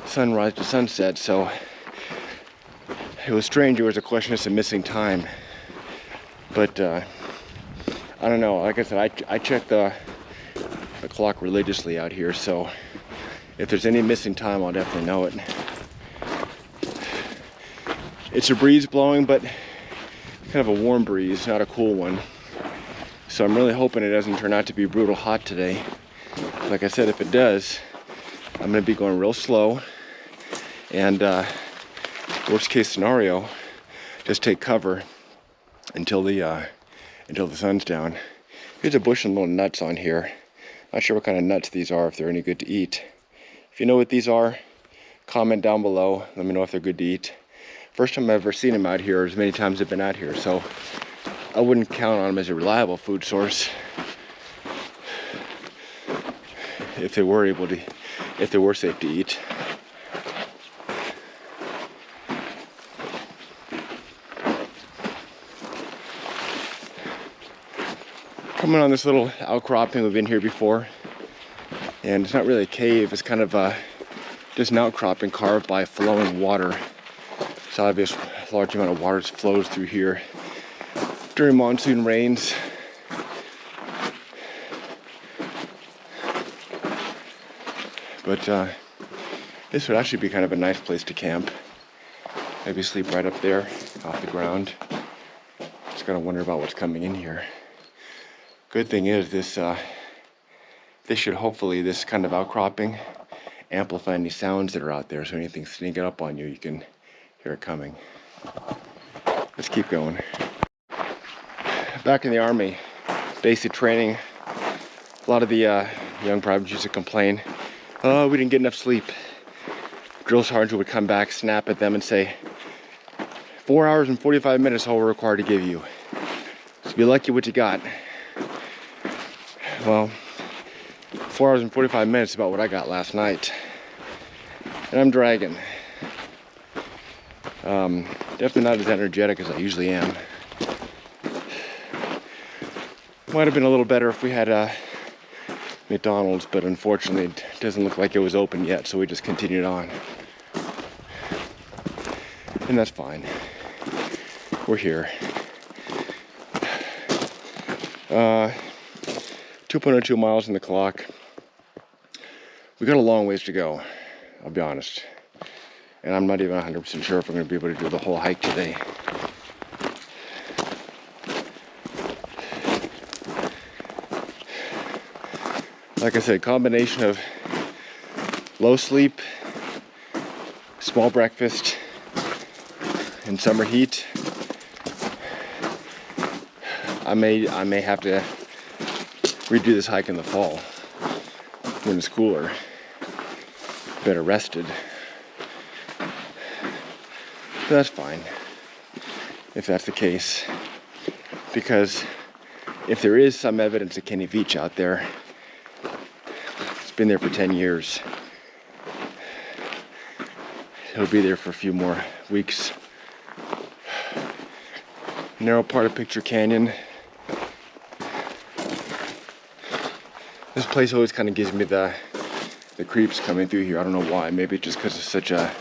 sunrise to sunset. So it was strange. It was a question of some missing time. But I don't know. Like I said, I checked the clock religiously out here, so if there's any missing time, I'll definitely know it. It's a breeze blowing, but kind of a warm breeze, not a cool one. So I'm really hoping it doesn't turn out to be brutal hot today. Like I said, if it does, I'm gonna be going real slow, and worst case scenario, just take cover until the sun's down. Here's a bush and little nuts on here. Not sure what kind of nuts these are, if they're any good to eat. If you know what these are, comment down below. Let me know if they're good to eat. First time I've ever seen them out here, as many times I've been out here, so I wouldn't count on them as a reliable food source. If they were safe to eat. Coming on this little outcropping, we've been here before, and it's not really a cave, it's kind of just an outcropping carved by flowing water. It's obvious a large amount of water flows through here during monsoon rains. But this would actually be kind of a nice place to camp. Maybe sleep right up there off the ground. Just gotta wonder about what's coming in here. Good thing is this should hopefully, this kind of outcropping, amplify any sounds that are out there, so anything sneaking up on you, you can hear it coming. Let's keep going. Back in the Army, basic training, a lot of the young privates used to complain, oh, we didn't get enough sleep. Drill sergeant would come back, snap at them and say, 4 hours and 45 minutes all we're required to give you. So be lucky what you got. Well, 4 hours and 45 minutes is about what I got last night. And I'm dragging. Definitely not as energetic as I usually am. Might have been a little better if we had McDonald's, but unfortunately it doesn't look like it was open yet, so we just continued on. And that's fine. We're here. 2.02 miles on the clock. We got a long ways to go, I'll be honest. And I'm not even 100% sure if we're going to be able to do the whole hike today. Like I said, combination of low sleep, small breakfast, and summer heat. I may have to redo this hike in the fall when it's cooler, better rested. But that's fine if that's the case, because if there is some evidence of Kenny Veach out there, it's been there for 10 years. He'll be there for a few more weeks. Narrow part of Picture Canyon. This place always kind of gives me the creeps coming through here. I don't know why. Maybe just because it's such a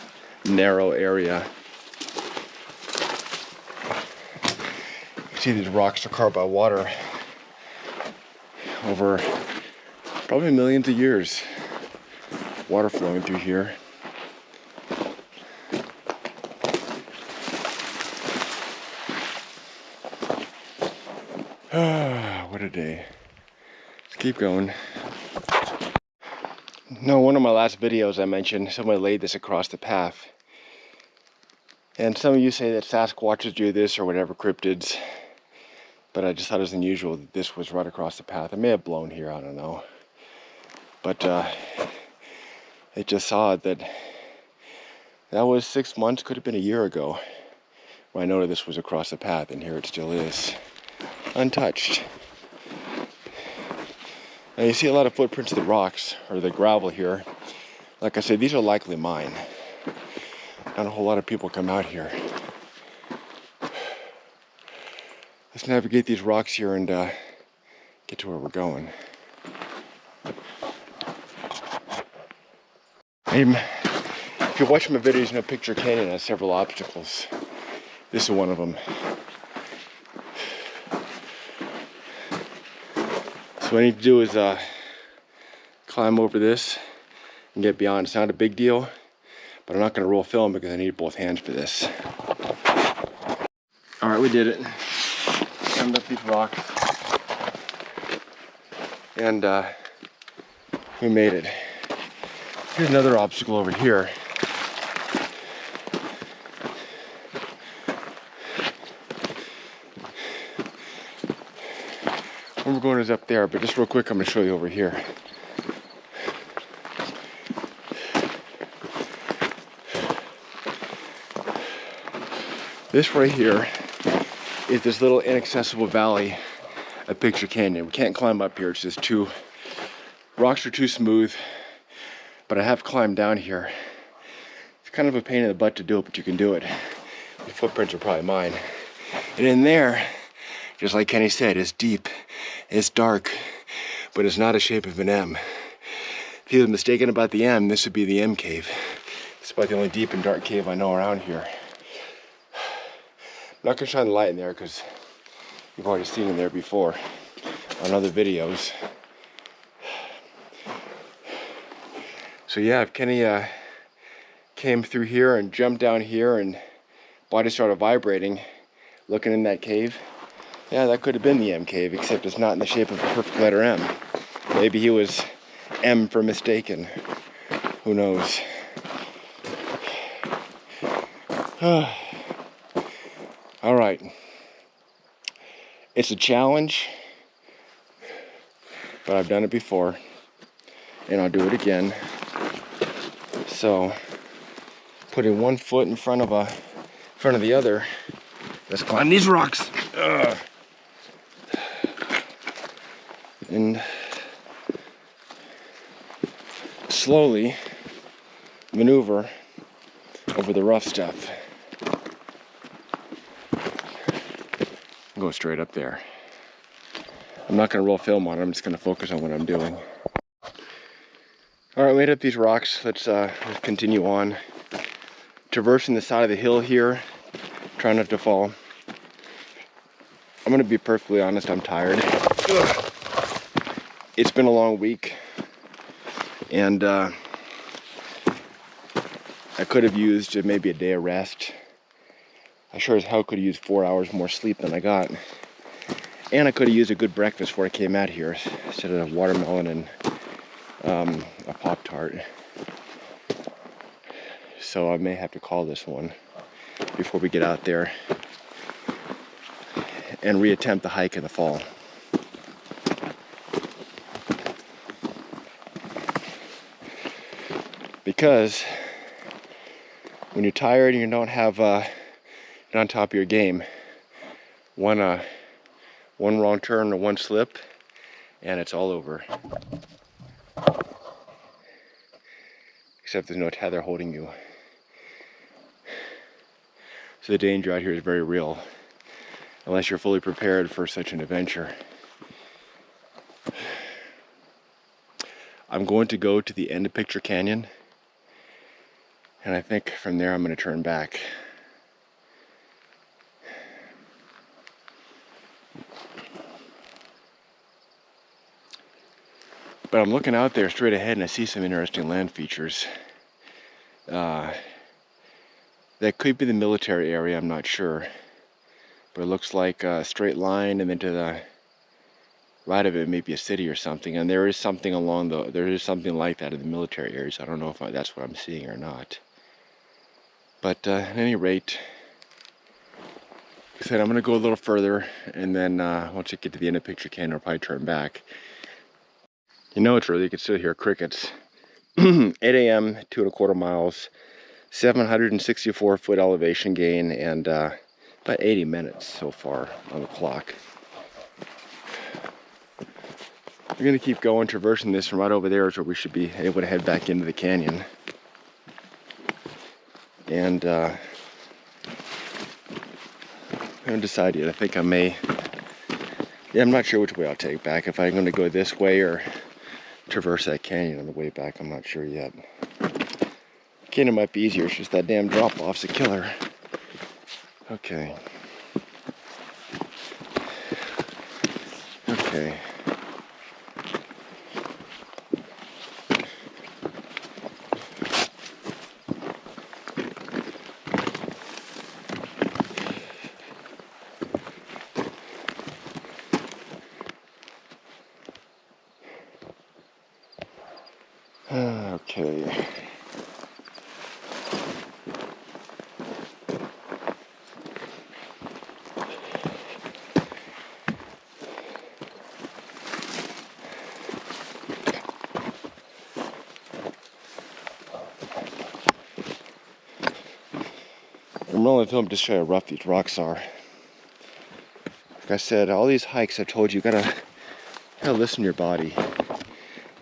narrow area. You see these rocks are carved by water over probably millions of years. Water flowing through here. What a day. Let's keep going. No, one of my last videos I mentioned, someone laid this across the path. And some of you say that Sasquatches do this or whatever, cryptids. But I just thought it was unusual that this was right across the path. It may have blown here, I don't know. But it just odd that that was 6 months, could have been a year ago, when I noted this was across the path, and here it still is, untouched. Now you see a lot of footprints of the rocks, or the gravel here. Like I said, these are likely mine. Not a whole lot of people come out here. Let's navigate these rocks here and get to where we're going. If you're watching my videos, you know Picture Canyon has several obstacles. This is one of them. So what I need to do is climb over this and get beyond. It's not a big deal, but I'm not gonna roll film because I need both hands for this. All right, we did it. Climbed up these rocks. And we made it. Here's another obstacle over here. Where we're going is up there, but just real quick, I'm gonna show you over here. This right here is this little inaccessible valley of Picture Canyon. We can't climb up here, it's just too, rocks are too smooth, but I have climbed down here. It's kind of a pain in the butt to do it, but you can do it. The footprints are probably mine. And in there, just like Kenny said, it's deep, it's dark, but it's not a shape of an M. If he was mistaken about the M, this would be the MCave. It's about the only deep and dark cave I know around here. I'm not gonna shine the light in there because you've already seen in there before on other videos. So yeah, if Kenny came through here and jumped down here and body started vibrating, looking in that cave, yeah, that could have been the M cave, except it's not in the shape of a perfect letter M. Maybe he was M for mistaken. Who knows? All right. It's a challenge, but I've done it before, and I'll do it again. So, putting one foot in front of the other. Let's climb these rocks. And slowly maneuver over the rough stuff. Go straight up there. I'm not going to roll film on it. I'm just going to focus on what I'm doing. All right, we made up these rocks. Let's continue on. Traversing the side of the hill here. Try not to fall. I'm going to be perfectly honest, I'm tired. It's been a long week. And I could have used maybe a day of rest. I sure as hell could have used 4 hours more sleep than I got. And I could have used a good breakfast before I came out here instead of watermelon and a Pop-Tart. So I may have to call this one before we get out there and reattempt the hike in the fall. Because when you're tired and you don't have you're on top of your game, one wrong turn or one slip and it's all over. Except there's no tether holding you. So the danger out here is very real, unless you're fully prepared for such an adventure. I'm going to go to the end of Picture Canyon, and I think from there I'm going to turn back. But I'm looking out there straight ahead and I see some interesting land features. That could be the military area, I'm not sure. But it looks like a straight line, and then to the right of it may be a city or something. And there is something there is something like that in the military areas. I don't know if that's what I'm seeing or not. But at any rate, like I said, I'm going to go a little further, and then once I get to the end of Picture Canyon, I'll probably turn back. You know it's early, you can still hear crickets. 8 a.m., 2¼ miles, 764 foot elevation gain, and about 80 minutes so far on the clock. We're going to keep going, traversing this, and right over there is where we should be able to head back into the canyon. And I haven't decided yet. I think I may, I'm not sure which way I'll take back. If I'm going to go this way or traverse that canyon on the way back, I'm not sure yet. Canyon might be easier, it's just that damn drop-off's a killer. Okay. Okay. I'm rolling film just to show you how rough these rocks are. Like I said, all these hikes, I told you, you gotta listen to your body.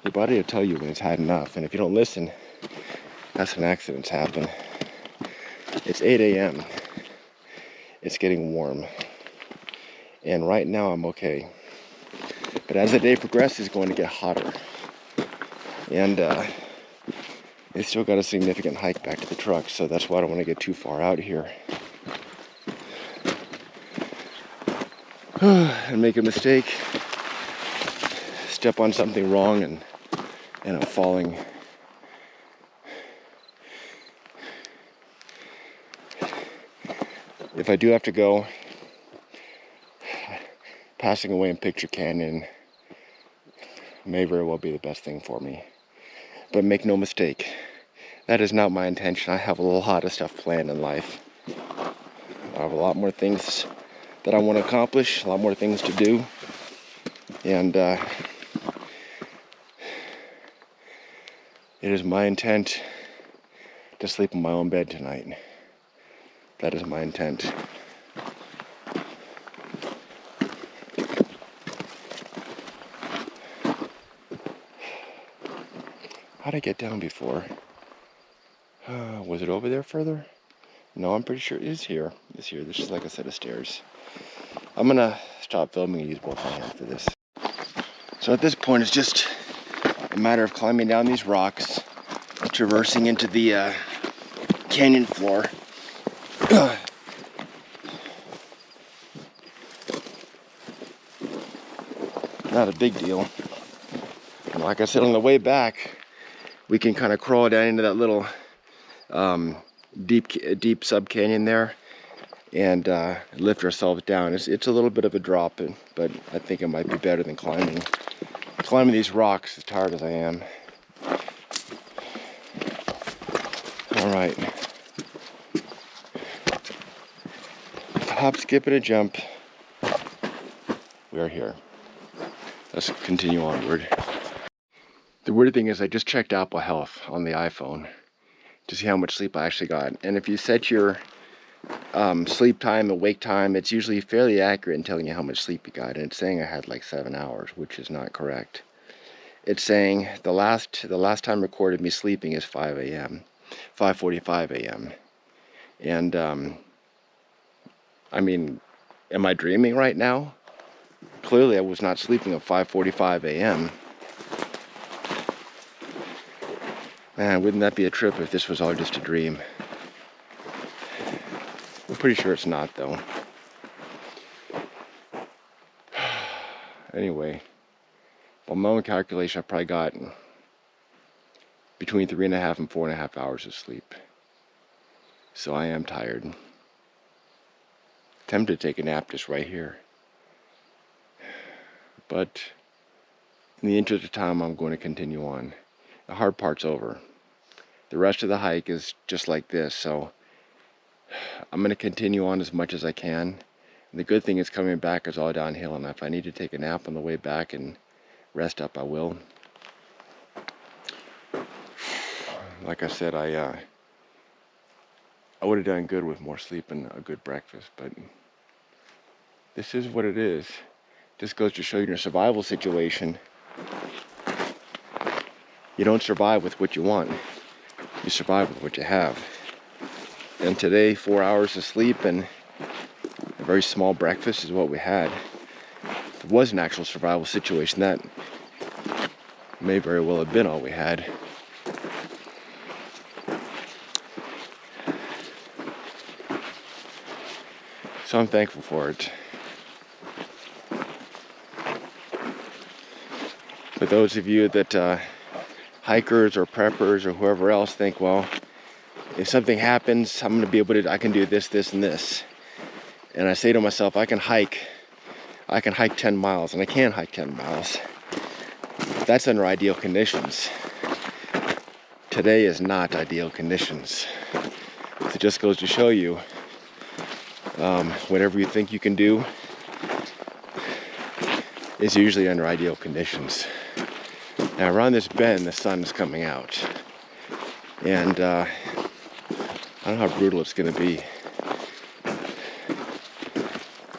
Your body will tell you when it's had enough, and if you don't listen, that's when accidents happen. It's 8 a.m. It's getting warm, and right now I'm okay. But as the day progresses, it's going to get hotter, and it's still got a significant hike back to the truck, so that's why I don't want to get too far out here and make a mistake, step on something wrong, and I'm falling. If I do have to go, passing away in Picture Canyon may very well be the best thing for me. But make no mistake, that is not my intention. I have a lot of stuff planned in life. I have a lot more things that I want to accomplish, a lot more things to do. And it is my intent to sleep in my own bed tonight. That is my intent. How'd I get down before? Was it over there further? No, I'm pretty sure it is here. It's here. There's just like a set of stairs. I'm gonna stop filming and use both my hands for this. So at this point, it's just a matter of climbing down these rocks, traversing into the canyon floor. Not a big deal. And like I said, on the way back, we can kind of crawl down into that little deep sub canyon there and lift ourselves down. It's a little bit of a drop, but I think it might be better than climbing these rocks as tired as I am. All right. Hop, skip, and a jump. We are here. Let's continue onward. The weird thing is I just checked Apple Health on the iPhone to see how much sleep I actually got. And if you set your sleep time and wake time, it's usually fairly accurate in telling you how much sleep you got. And it's saying I had like 7 hours, which is not correct. It's saying the last time recorded me sleeping is 5 a.m., 5:45 a.m. And I mean, am I dreaming right now? Clearly I was not sleeping at 5:45 a.m. Man, wouldn't that be a trip if this was all just a dream? I'm pretty sure it's not, though. Anyway, by my own calculation, I probably got between 3.5 and 4.5 hours of sleep. So I am tired. Tempted to take a nap just right here. But in the interest of time, I'm going to continue on. The hard part's over. The rest of the hike is just like this, so I'm going to continue on as much as I can. And the good thing is coming back is all downhill, and if I need to take a nap on the way back and rest up, I will. Like I said, I would have done good with more sleep and a good breakfast, but this is what it is. Just goes to show you in a survival situation, you don't survive with what you want. You survive with what you have. And today, 4 hours of sleep and a very small breakfast is what we had. If it was an actual survival situation, that may very well have been all we had. So I'm thankful for it. For those of you that hikers or preppers or whoever else think, well, if something happens, I'm going to be able to, I can do this, this, and this. And I say to myself, I can hike 10 miles, and I can hike 10 miles. That's under ideal conditions. today is not ideal conditions. So it just goes to show you, whatever you think you can do is usually under ideal conditions. Now around this bend, the sun is coming out. And I don't know how brutal it's gonna be.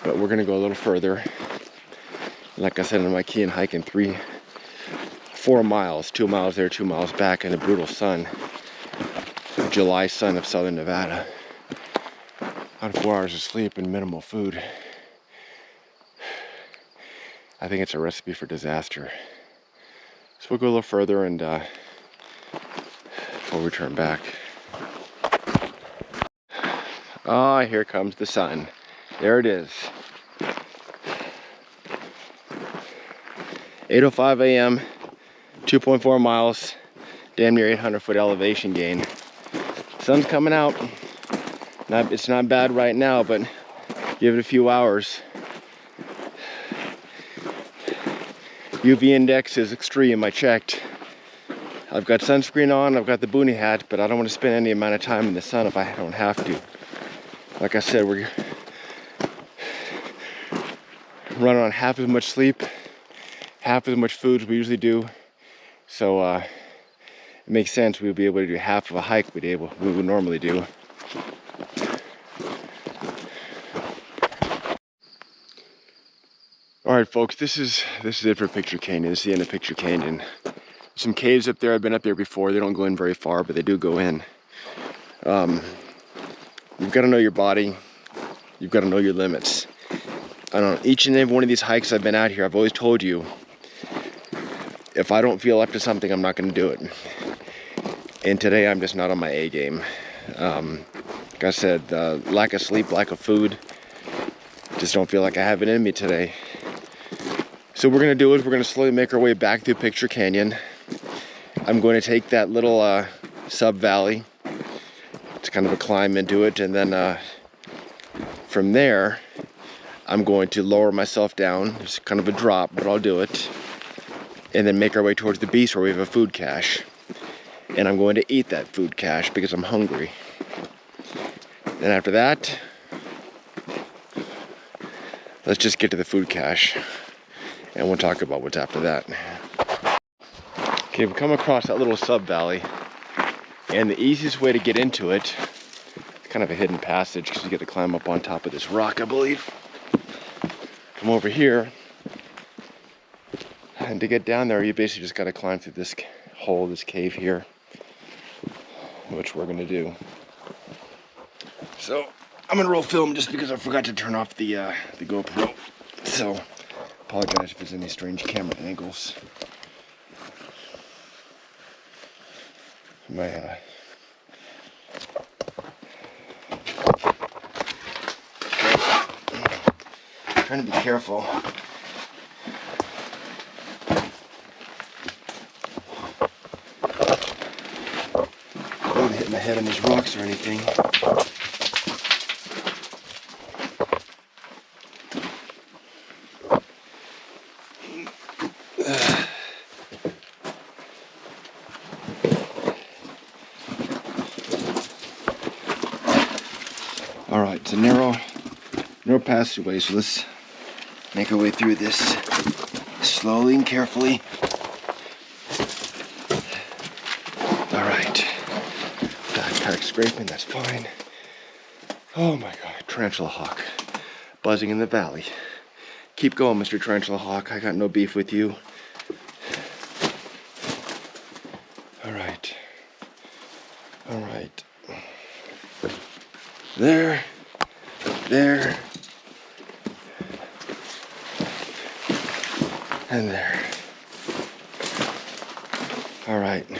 But we're gonna go a little further. Like I said, in my key and hiking 4 miles, 2 miles there, 2 miles back in the brutal sun. July sun of southern Nevada. On 4 hours of sleep and minimal food. I think it's a recipe for disaster. So we'll go a little further and before we turn back. Ah, here comes the sun. There it is. 8:05 a.m., 2.4 miles, damn near 800-foot elevation gain. Sun's coming out. It's not bad right now, but give it a few hours. UV index is extreme, I checked. I've got sunscreen on, I've got the boonie hat, but I don't want to spend any amount of time in the sun if I don't have to. Like I said, we're running on half as much sleep, half as much food as we usually do. So it makes sense we'll be able to do half of a hike we would normally do. All right, folks, this is it for Picture Canyon. This is the end of Picture Canyon. Some caves up there. I've been up there before. They don't go in very far, but they do go in. You've got to know your body. You've got to know your limits. I don't know, each and every one of these hikes I've been out here, I've always told you, if I don't feel up to something, I'm not going to do it. And today, I'm just not on my A game. Like I said, lack of sleep, lack of food. Just don't feel like I have it in me today. So what we're going to do is we're going to slowly make our way back through Picture Canyon. I'm going to take that little sub-valley. It's kind of a climb into it. And then from there, I'm going to lower myself down. It's kind of a drop, but I'll do it. And then make our way towards the beach where we have a food cache. And I'm going to eat that food cache because I'm hungry. Then after that, let's just get to the food cache. And we'll talk about what's after that. Okay, we've come across that little sub-valley. And the easiest way to get into it, it's kind of a hidden passage because you got to climb up on top of this rock, I believe. Come over here. And to get down there, you basically just got to climb through this hole, this cave here. Which we're going to do. So, I'm going to roll film just because I forgot to turn off the GoPro. So, apologize if there's any strange camera angles. My trying to be careful. I don't want to hit my head on these rocks or anything. All right, it's a narrow passageway, so let's make our way through this slowly and carefully. All right, backpack scraping, that's fine. Oh my God, tarantula hawk buzzing in the valley. Keep going, Mr. Tarantula Hawk. I got no beef with you. All right. All right. There. And there. All right. The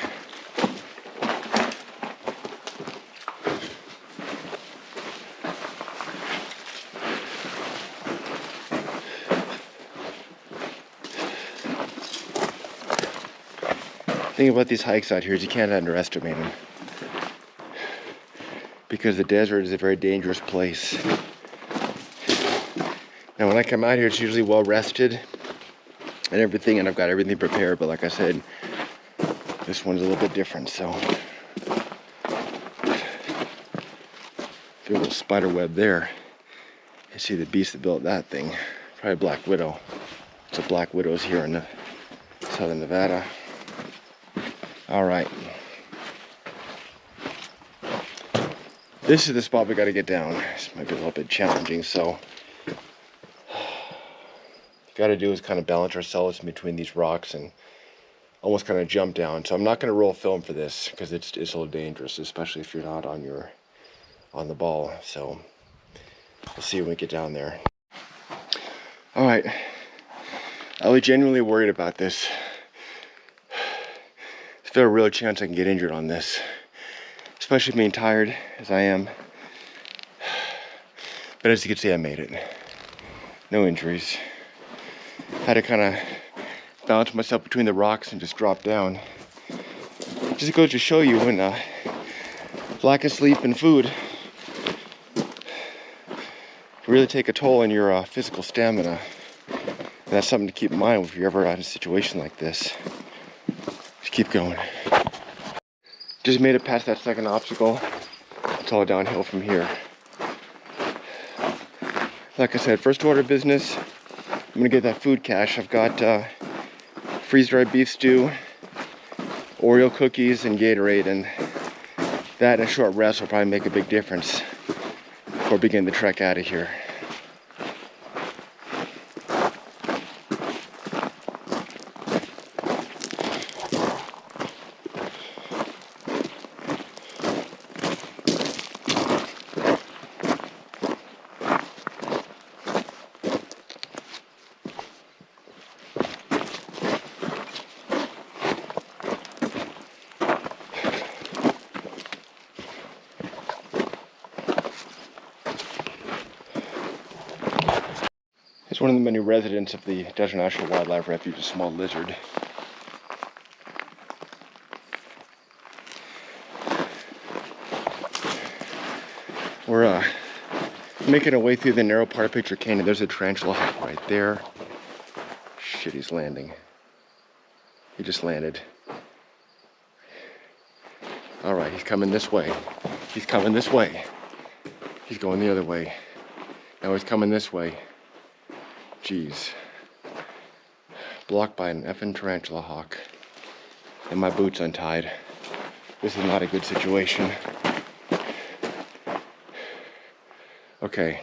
thing about these hikes out here is you can't underestimate them. Because the desert is a very dangerous place. Now when I come out here, it's usually well rested and everything, and I've got everything prepared, but like I said, This one's a little bit different, so. Through a little spider web there. You see the beast that built that thing. Probably a black widow. It's a black widows here in southern Nevada. All right. This is the spot we got to get down. This might be a little bit challenging, so got to do is kind of balance ourselves in between these rocks and almost kind of jump down. So I'm not going to roll film for this because it's a little dangerous, especially if you're not on the ball. So we'll see when we get down there. All right, I was genuinely worried about this. There's a real chance I can get injured on this, especially being tired as I am. But as you can see, I made it. No injuries. Had to kind of balance myself between the rocks and just drop down. Just goes to show you when lack of sleep and food really take a toll on your physical stamina. And that's something to keep in mind if you're ever in a situation like this. Just keep going. Just made it past that second obstacle. It's all downhill from here. Like I said, first order of business, I'm gonna get that food cache. I've got freeze-dried beef stew, Oreo cookies, and Gatorade, and that and a short rest will probably make a big difference before beginning the trek out of here. It's one of the many residents of the Desert National Wildlife Refuge, a small lizard. We're making our way through the narrow part of Picture Canyon. There's a tarantula hawk right there. Shit, he's landing. He just landed. All right, he's coming this way. He's coming this way. He's going the other way. Now he's coming this way. Jeez. Blocked by an effing tarantula hawk. And my boot's untied. This is not a good situation. Okay.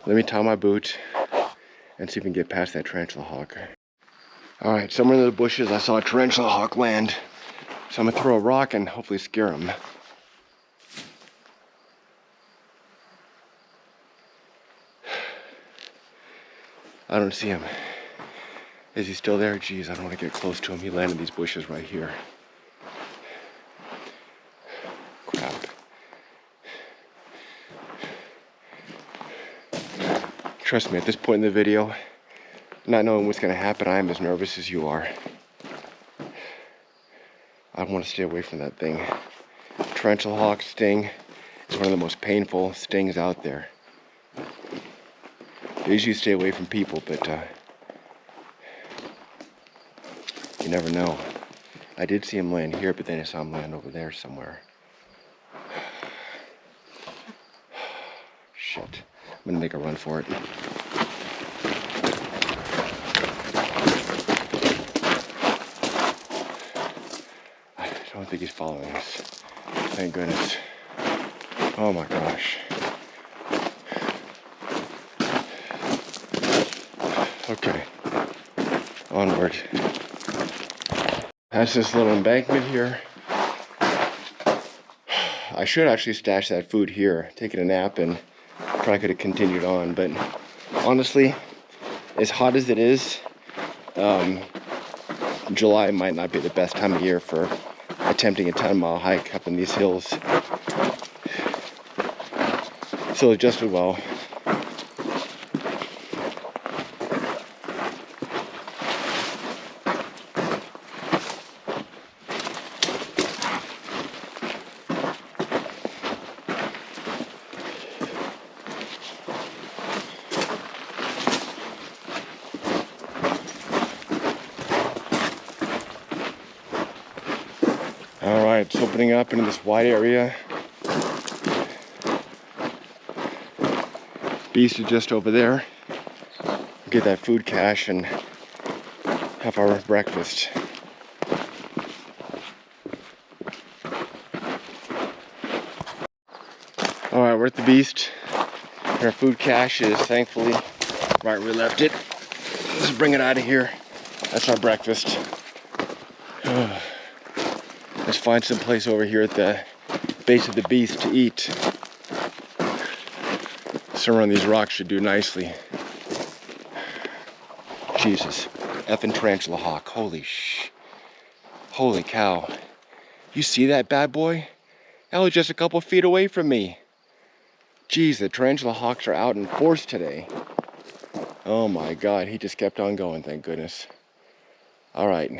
Let me tie my boot and see if we can get past that tarantula hawk. Alright, somewhere in the bushes I saw a tarantula hawk land. So I'm gonna throw a rock and hopefully scare him. I don't see him. Is he still there? Jeez, I don't want to get close to him. He landed in these bushes right here. Crap. Trust me, at this point in the video, not knowing what's going to happen, I am as nervous as you are. I want to stay away from that thing. Tarantula hawk sting is one of the most painful stings out there. I usually stay away from people, but you never know. I did see him land here, but then I saw him land over there somewhere. Shit. I'm gonna make a run for it. I don't think he's following us. Thank goodness. Oh my gosh. Okay, onward. Past this little embankment here. I should actually stash that food here, taking a nap, and probably could have continued on, but honestly, as hot as it is, July might not be the best time of year for attempting a 10-mile hike up in these hills. So adjusted well. Heading up into this wide area. Beast is just over there. Get that food cache and have our breakfast. Alright, we're at the beast. Our food cache is thankfully right where we left it. Let's bring it out of here. That's our breakfast. Let's find some place over here at the base of the beast to eat. Somewhere on these rocks should do nicely. Jesus, effing tarantula hawk, holy cow. You see that bad boy? That was just a couple feet away from me. Jeez, the tarantula hawks are out in force today. Oh my God, he just kept on going, thank goodness. All right.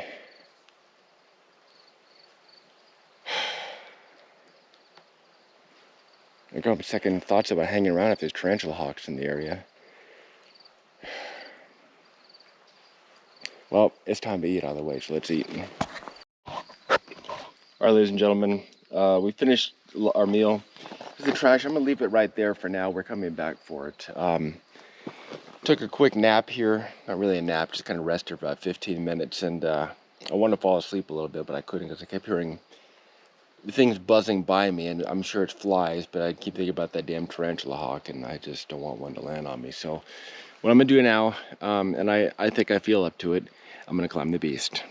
I got second thoughts about hanging around if there's tarantula hawks in the area. Well, it's time to eat out of the way, so let's eat. All right, ladies and gentlemen, we finished our meal. This is the trash. I'm gonna leave it right there for now. We're coming back for it. Took a quick nap here. Not really a nap, just kind of rested for about 15 minutes. And I wanted to fall asleep a little bit, but I couldn't because I kept hearing the things buzzing by me. And I'm sure it's flies, but I keep thinking about that damn tarantula hawk, and I just don't want one to land on me. So what I'm gonna do now, and I think I feel up to it, I'm gonna climb the beast.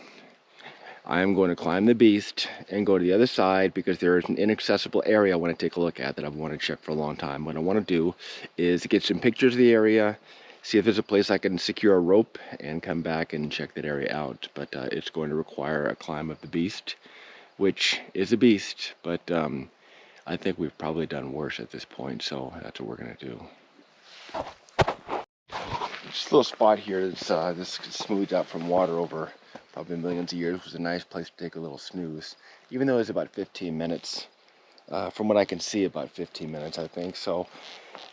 I'm going to climb the beast and go to the other side because there is an inaccessible area I want to take a look at that I've wanted to check for a long time. What I want to do is get some pictures of the area, see if there's a place I can secure a rope and come back and check that area out. But it's going to require a climb of the beast, which is a beast, but I think we've probably done worse at this point, so that's what we're going to do. Just a little spot here that's this smoothed out from water over probably millions of years. Was a nice place to take a little snooze, even though it's about 15 minutes. From what I can see, about 15 minutes, I think. So,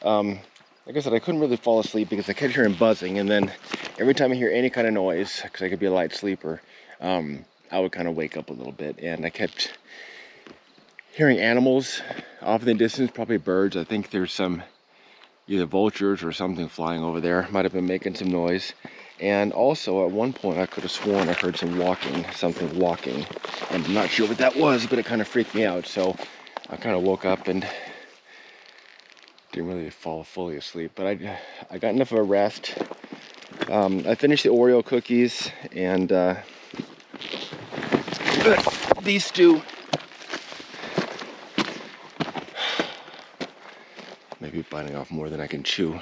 like I said, I couldn't really fall asleep because I kept hearing buzzing, and then every time I hear any kind of noise, because I could be a light sleeper, I would kind of wake up a little bit, and I kept hearing animals off in the distance, probably birds. I think there's some either vultures or something flying over there. Might have been making some noise. And also at one point I could have sworn I heard something walking. And I'm not sure what that was, but it kind of freaked me out. So I kind of woke up and didn't really fall fully asleep. But I got enough of a rest. I finished the Oreo cookies and these two. Maybe biting off more than I can chew.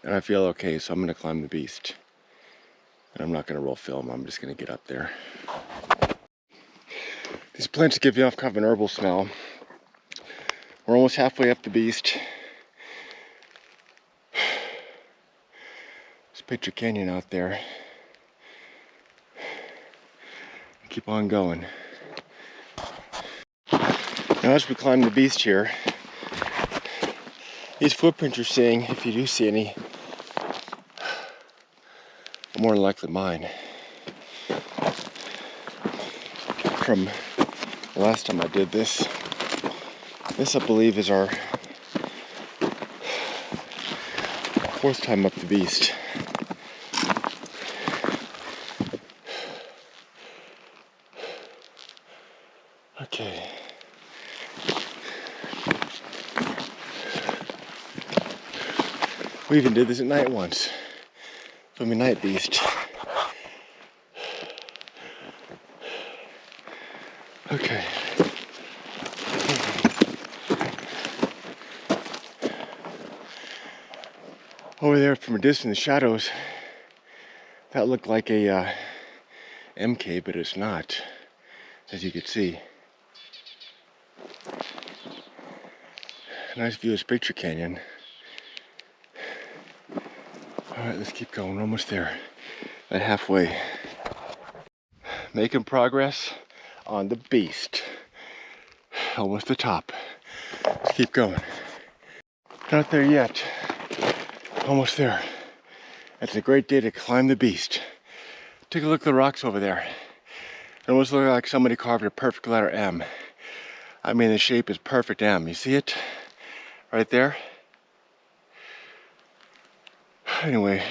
And I feel okay, so I'm gonna climb the beast. And I'm not gonna roll film, I'm just gonna get up there. These plants give you off kind of an herbal smell. We're almost halfway up the beast. There's Picture Canyon out there. Keep on going. Now as we climb the beast here, these footprints you're seeing, if you do see any, are more than likely mine. From the last time I did this, I believe is our 4th time up the beast. Okay. We even did this at night once. Filming Night Beast. Okay. Over there from a distance, the shadows, that looked like a MCave, but it's not, as you can see. Nice view of Picture Canyon. Alright, let's keep going. We're almost there. At halfway. Making progress on the beast. Almost the top. Let's keep going. Not there yet. Almost there. It's a great day to climb the beast. Take a look at the rocks over there. It almost looks like somebody carved a perfect letter M. I mean, the shape is perfect M. You see it? Right there? Anyway,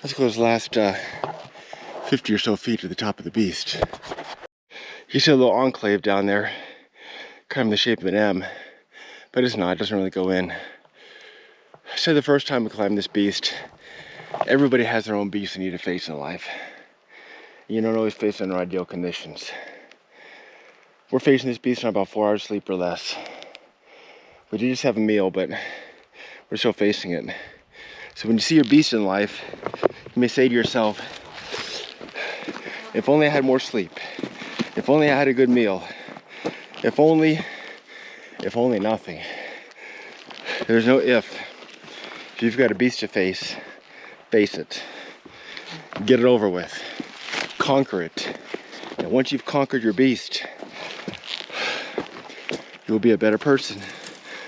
let's go this last 50 or so feet to the top of the beast. You see a little enclave down there, kind of in the shape of an M, but it's not, it doesn't really go in. I said the first time we climbed this beast, everybody has their own beast they need to face in life. You don't always face it under ideal conditions. We're facing this beast on about 4 hours sleep or less. We did just have a meal, but we're still facing it. So when you see your beast in life, you may say to yourself, if only I had more sleep. If only I had a good meal. If only nothing. There's no if. If you've got a beast to face it. Get it over with. Conquer it. And once you've conquered your beast, you'll be a better person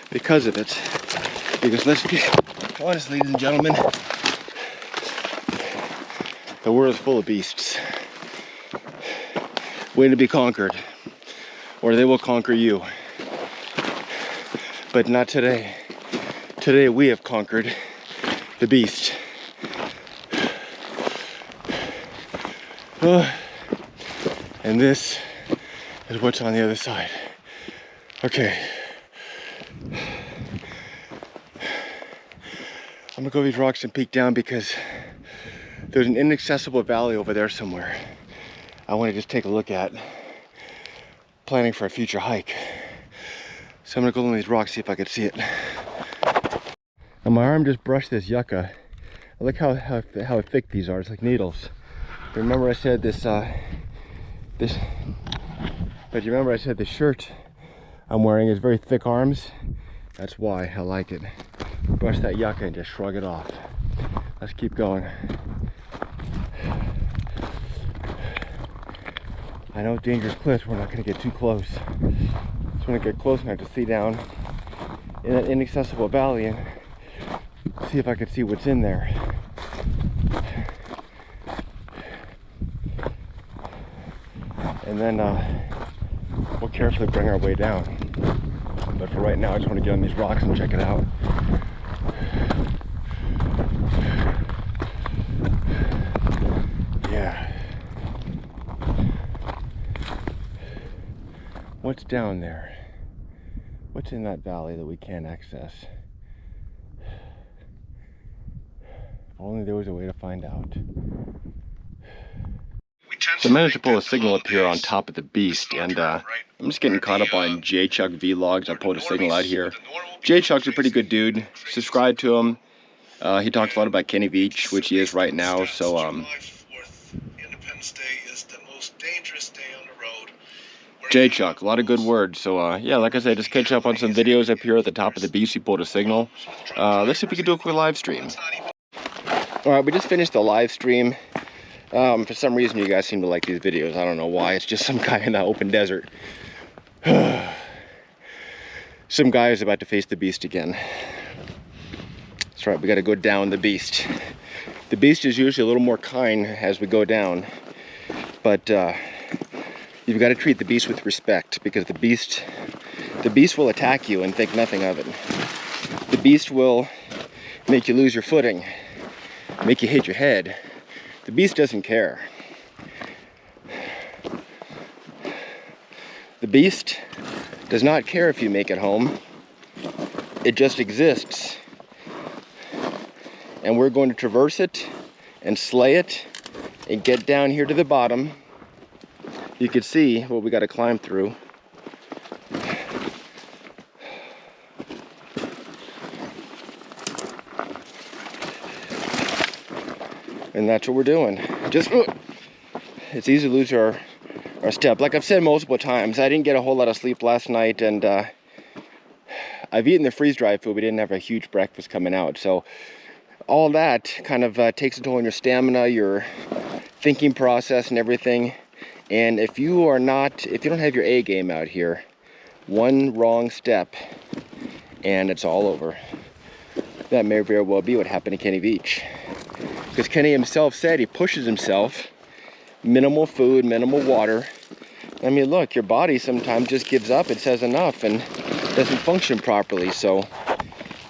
because of it. Because let's be honest, ladies and gentlemen, the world is full of beasts waiting to be conquered, or they will conquer you. But not today. Today we have conquered the beast. And this is what's on the other side. Okay. I'm gonna go these rocks and peek down because there's an inaccessible valley over there somewhere I want to just take a look at, planning for a future hike. So I'm gonna go on these rocks, see if I can see it. And my arm just brushed this yucca. I like how thick these are. It's like needles. Remember I said this shirt I'm wearing is very thick arms. That's why I like it. Brush that yucca and just shrug it off. Let's keep going. I know dangerous cliffs, we're not gonna get too close. Just wanna get close enough to see down in that inaccessible valley and see if I can see what's in there. And then we'll carefully bring our way down. But for right now, I just want to get on these rocks and check it out. Yeah. What's down there? What's in that valley that we can't access? If only there was a way to find out. So I managed to pull a signal up here on top of the beast, and I'm just getting caught up on J-Chuck vlogs. I pulled a signal out here. J-Chuck's a pretty good dude. Subscribe to him. He talks a lot about Kenny Veach, which he is right now. So J-Chuck, a lot of good words. So yeah, like I said, just catch up on some videos up here at the top of the beast. He pulled a signal. Let's see if we can do a quick live stream. All right, we just finished the live stream. For some reason you guys seem to like these videos. I don't know why. It's just some guy in the open desert. Some guy is about to face the beast again. That's right, we got to go down the beast. The beast is usually a little more kind as we go down, but you've got to treat the beast with respect, because the beast will attack you and think nothing of it. The beast will make you lose your footing, make you hit your head. The beast doesn't care. The beast does not care if you make it home. It just exists. And we're going to traverse it and slay it and get down here to the bottom. You can see what we got to climb through. And that's what we're doing. Just, it's easy to lose our step. Like I've said multiple times, I didn't get a whole lot of sleep last night, and I've eaten the freeze-dried food. We didn't have a huge breakfast coming out, so all that kind of takes a toll on your stamina, your thinking process, and everything. And if you don't have your A game out here, one wrong step, and it's all over. That may very well be what happened to Kenny Veach. Because Kenny himself said he pushes himself minimal food, minimal water. I mean, look, your body sometimes just gives up. It says enough and doesn't function properly. So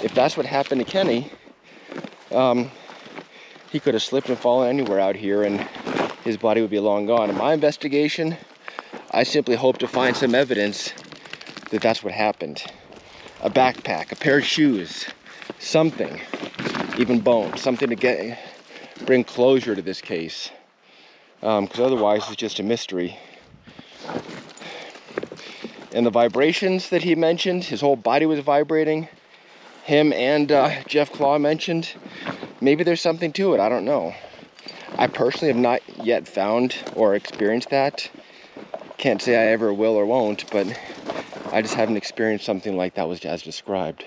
if that's what happened to Kenny, he could have slipped and fallen anywhere out here and his body would be long gone. In my investigation, I simply hope to find some evidence that that's what happened. A backpack, a pair of shoes, something, even bones, something to bring closure to this case. Because otherwise it's just a mystery. And the vibrations that he mentioned, his whole body was vibrating. Him and Jeff Claw mentioned, maybe there's something to it, I don't know. I personally have not yet found or experienced that. Can't say I ever will or won't, but I just haven't experienced something like that was as described.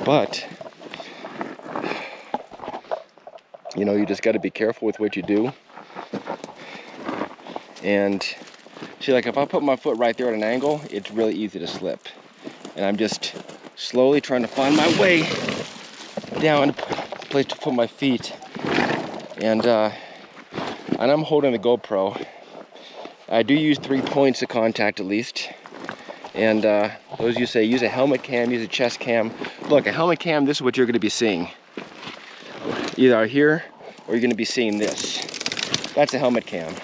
But, you know, you just got to be careful with what you do. And see, like if I put my foot right there at an angle, it's really easy to slip. And I'm just slowly trying to find my way down, a place to put my feet. And I'm holding the GoPro. I do use 3 points of contact at least. And those you say, use a helmet cam, use a chest cam. Look, a helmet cam, this is what you're gonna be seeing. Either here, or you're gonna be seeing this. That's a helmet cam.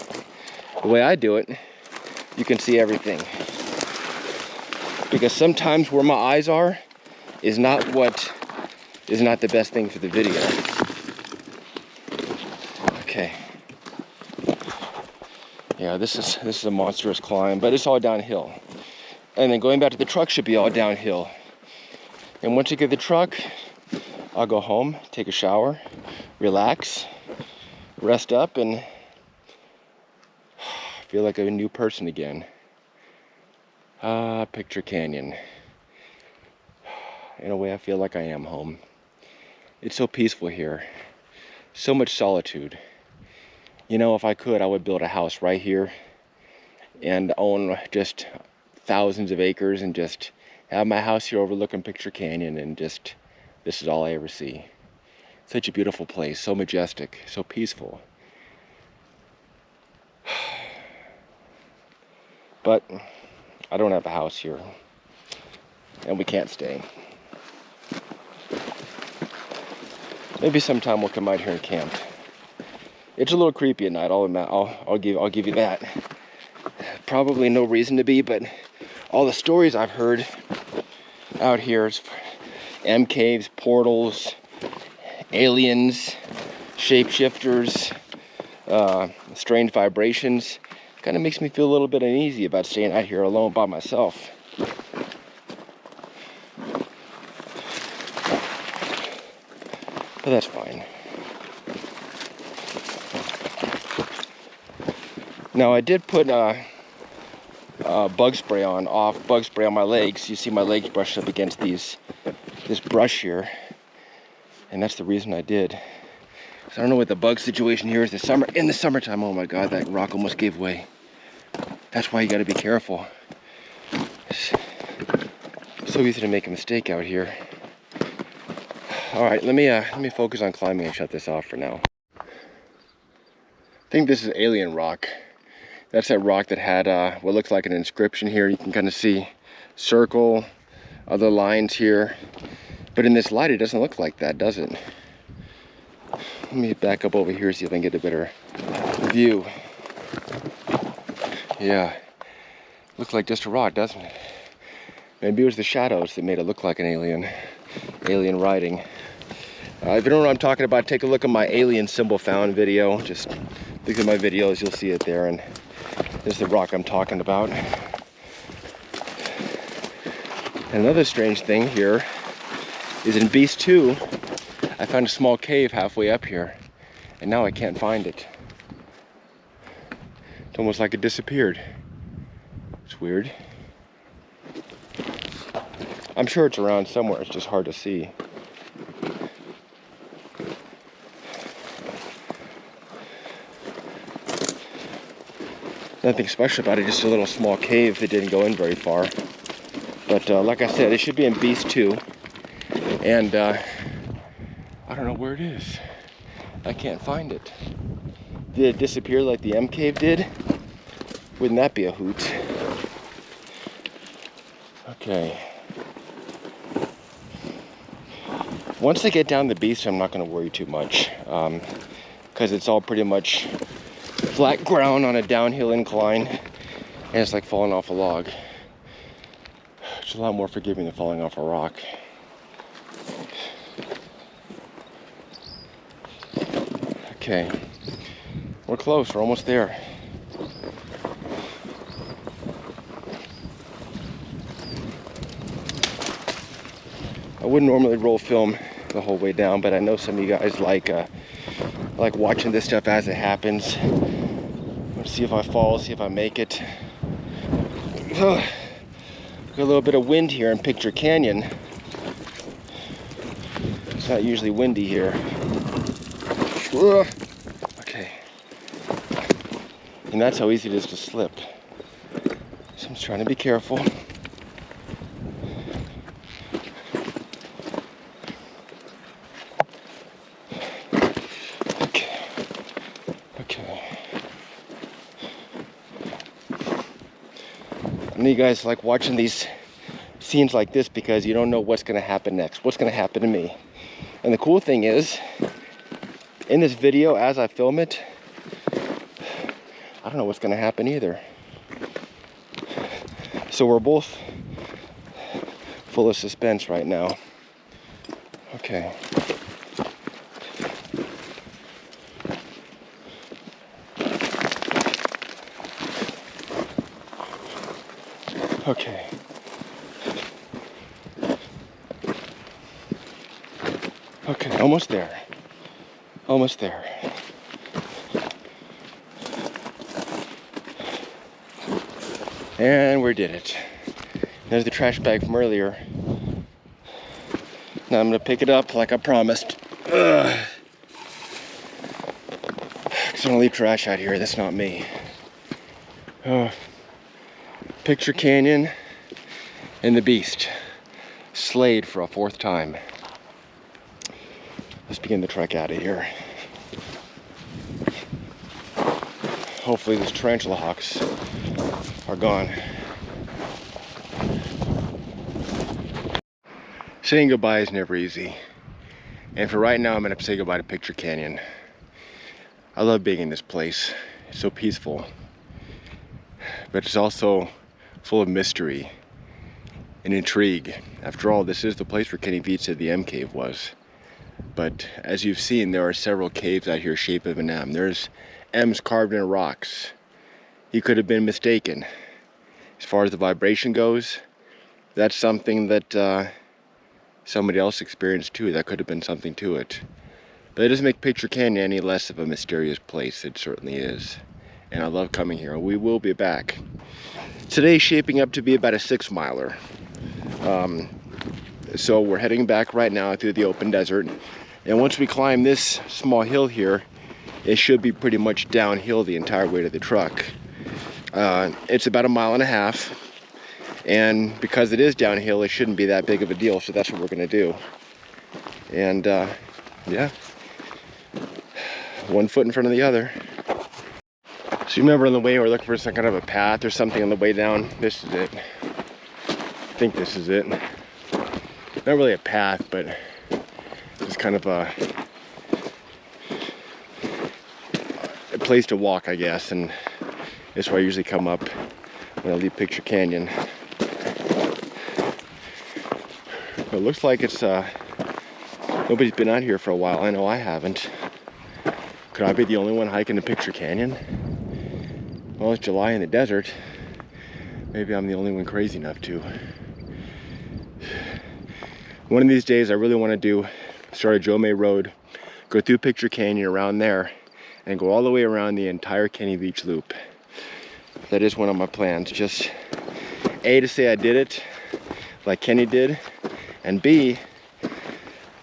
The way I do it, you can see everything. Because sometimes where my eyes are is not the best thing for the video. Okay. Yeah, this is a monstrous climb, but it's all downhill. And then going back to the truck should be all downhill. And once you get the truck, I'll go home, take a shower, relax, rest up, and feel like a new person again. Picture Canyon. In a way, I feel like I am home. It's so peaceful here. So much solitude. You know, if I could, I would build a house right here and own just thousands of acres and just have my house here overlooking Picture Canyon, and just, this is all I ever see. Such a beautiful place, so majestic, so peaceful. But I don't have a house here, and we can't stay. Maybe sometime we'll come out here and camp. It's a little creepy at night. I'll give you that. Probably no reason to be, but all the stories I've heard out here is MCaves, portals, aliens, shapeshifters, strange vibrations. Kind of makes me feel a little bit uneasy about staying out here alone by myself. But that's fine. Now I did put bug spray on my legs. You see my legs brushed up against this brush here, and that's the reason I did. So I don't know what the bug situation here is in the summertime. Oh my God, that rock almost gave way. That's why you got to be careful. It's so easy to make a mistake out here. All right, let me focus on climbing and shut this off for now. I think this is alien rock. That's that rock that had what looks like an inscription here. You can kind of see circle, other lines here. But in this light, it doesn't look like that, does it? Let me back up over here, see if I can get a better view. Yeah, looks like just a rock, doesn't it? Maybe it was the shadows that made it look like an alien writing. If you don't know what I'm talking about, take a look at my alien symbol found video. Just look at my videos, you'll see it there. And this is the rock I'm talking about. And another strange thing here is in Beast 2, I found a small cave halfway up here, and now I can't find it. It's almost like it disappeared. It's weird. I'm sure it's around somewhere, it's just hard to see. Nothing special about it, just a little small cave that didn't go in very far. But like I said, it should be in Beast 2. And I don't know where it is. I can't find it. Did it disappear like the MCave did? Wouldn't that be a hoot? Okay. Once I get down the beach, I'm not going to worry too much, because it's all pretty much flat ground on a downhill incline, and it's like falling off a log. It's a lot more forgiving than falling off a rock. Okay, we're close, we're almost there. I wouldn't normally roll film the whole way down, but I know some of you guys like watching this stuff as it happens. Let's see if I fall, see if I make it. Got a little bit of wind here in Picture Canyon. It's not usually windy here. Okay. And that's how easy it is to slip. So I'm just trying to be careful. I know you guys like watching these scenes like this because you don't know what's going to happen next, what's going to happen to me. And the cool thing is, in this video, as I film it, I don't know what's going to happen either. So we're both full of suspense right now. Okay. Okay. Okay, almost there. Almost there. And we did it. There's the trash bag from earlier. Now I'm gonna pick it up like I promised. Because I don't leave trash out here, that's not me. Picture Canyon and the beast. Slayed for a 4th time. Let's begin the trek out of here. Hopefully these tarantula hawks are gone. Saying goodbye is never easy. And for right now, I'm gonna say goodbye to Picture Canyon. I love being in this place. It's so peaceful. But it's also full of mystery and intrigue. After all, this is the place where Kenny Veach said the MCave was. But as you've seen, there are several caves out here shaped of an M. There's M's carved in rocks. He could have been mistaken. As far as the vibration goes, that's something that somebody else experienced too. That could have been something to it. But it doesn't make Picture Canyon any less of a mysterious place. It certainly is. And I love coming here. We will be back. Today's shaping up to be about a 6-miler. So we're heading back right now through the open desert. And once we climb this small hill here, it should be pretty much downhill the entire way to the truck. It's about 1.5 miles. And because it is downhill, it shouldn't be that big of a deal. So that's what we're gonna do. And yeah, one foot in front of the other. So you remember on the way we're looking for some kind of a path or something on the way down. This is it. I think this is it. Not really a path, but it's kind of a place to walk, I guess, and it's where I usually come up when I leave Picture Canyon. It looks like it's nobody's been out here for a while. I know I haven't. Could I be the only one hiking to Picture Canyon? Well, it's July in the desert. Maybe I'm the only one crazy enough to. One of these days I really want to start at Joe May Road, go through Picture Canyon around there, and go all the way around the entire Kenny Veach loop. That is one of my plans. Just A, to say I did it like Kenny did, and B,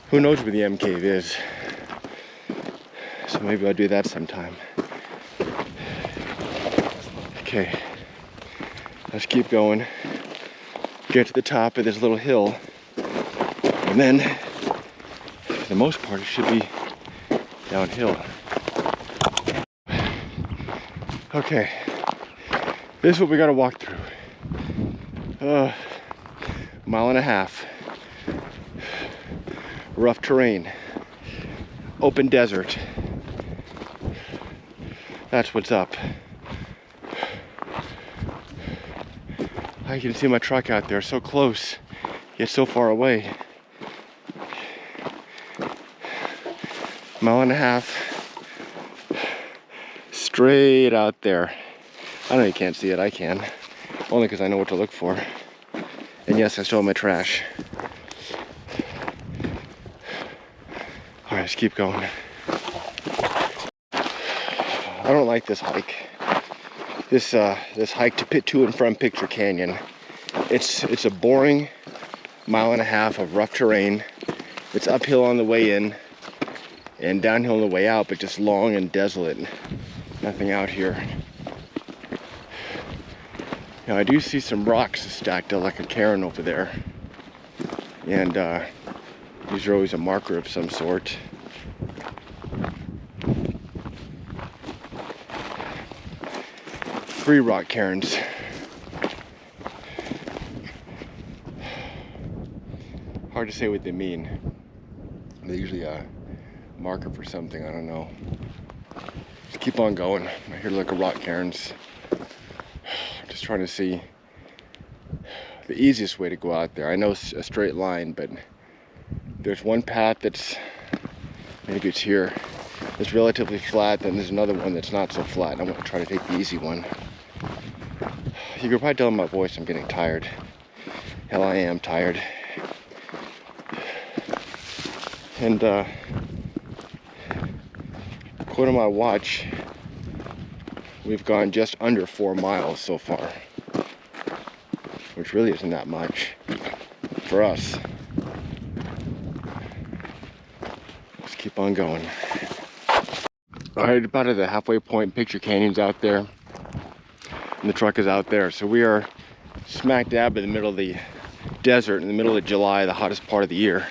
who knows where the MCave is. So maybe I'll do that sometime. Okay, let's keep going. Get to the top of this little hill. And then, for the most part, it should be downhill. Okay, this is what we gotta walk through. Mile and a half. Rough terrain. Open desert. That's what's up. I can see my truck out there, so close, yet so far away. Mile and a half. Straight out there. I know you can't see it, I can. Only because I know what to look for. And yes, I stole my trash. All right, let's keep going. I don't like this hike. This hike to and from Picture Canyon. It's a boring mile and a half of rough terrain. It's uphill on the way in and downhill on the way out, but just long and desolate. Nothing out here. Now I do see some rocks stacked up like a cairn over there. And these are always a marker of some sort. 3 rock cairns. Hard to say what they mean. They're usually a marker for something, I don't know. Just keep on going. I hear like a rock cairns. Just trying to see the easiest way to go out there. I know it's a straight line, but there's one path that's, maybe it's here, it's relatively flat, then there's another one that's not so flat. I'm going to try to take the easy one. You can probably tell in my voice I'm getting tired. Hell, I am tired. And according to my watch, we've gone just under 4 miles so far, which really isn't that much for us. Let's keep on going. All right, about at the halfway point, Picture Canyon's out there, and the truck is out there. So we are smack dab in the middle of the desert, in the middle of July, the hottest part of the year,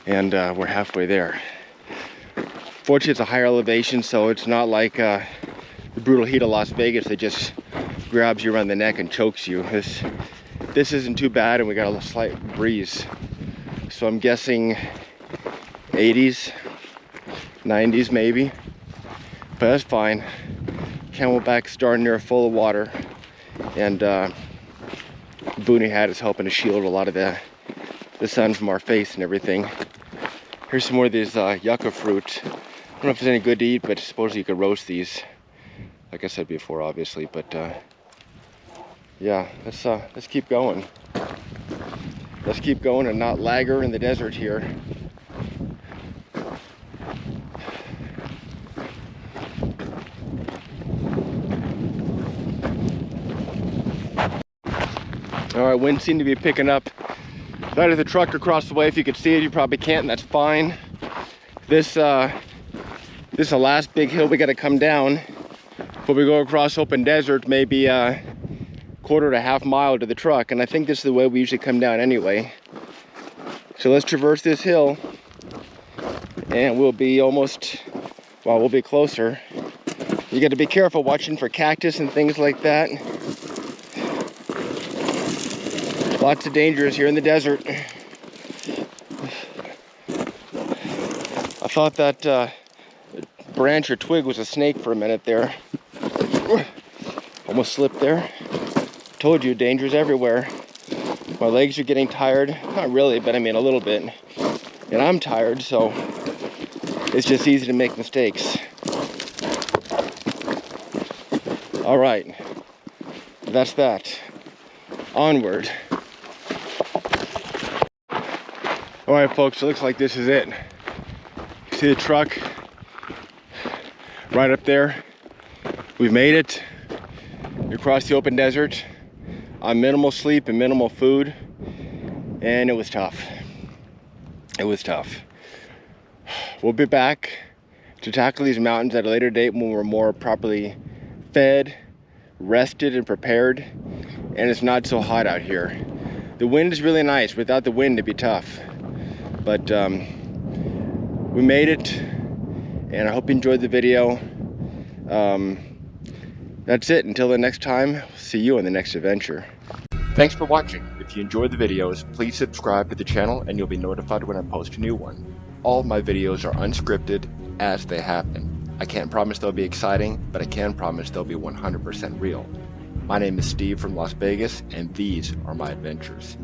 and we're halfway there. Fortunately, it's a higher elevation, so it's not like the brutal heat of Las Vegas that just grabs you around the neck and chokes you. This isn't too bad, and we got a slight breeze. So I'm guessing 80s, 90s maybe, but that's fine. Camelback's darn near full of water, and boonie hat is helping to shield a lot of the sun from our face and everything. Here's some more of these yucca fruit. I don't know if it's any good to eat, but supposedly you could roast these, like I said before, obviously. But yeah, let's keep going. Let's keep going and not lagger in the desert here. All right, wind seemed to be picking up. That is the truck across the way. If you could see it, you probably can't, and that's fine. This is the last big hill we got to come down before we go across open desert, maybe a quarter to half mile to the truck. And I think this is the way we usually come down anyway. So let's traverse this hill, and we'll be almost, well, we'll be closer. You got to be careful watching for cactus and things like that. Lots of dangers here in the desert. I thought that branch or twig was a snake for a minute there. Almost slipped there. Told you, dangers everywhere. My legs are getting tired. Not really, but I mean a little bit. And I'm tired, so it's just easy to make mistakes. All right, that's that. Onward. All right, folks, it looks like this is it. See the truck right up there? We've made it across the open desert on minimal sleep and minimal food, and it was tough. It was tough. We'll be back to tackle these mountains at a later date when we're more properly fed, rested, and prepared, and it's not so hot out here. The wind is really nice. Without the wind, it'd be tough. But we made it, and I hope you enjoyed the video. That's it. Until the next time, see you on the next adventure. Thanks for watching. If you enjoyed the videos, please subscribe to the channel and you'll be notified when I post a new one. All of my videos are unscripted as they happen. I can't promise they'll be exciting, but I can promise they'll be 100% real. My name is Steve from Las Vegas, and these are my adventures.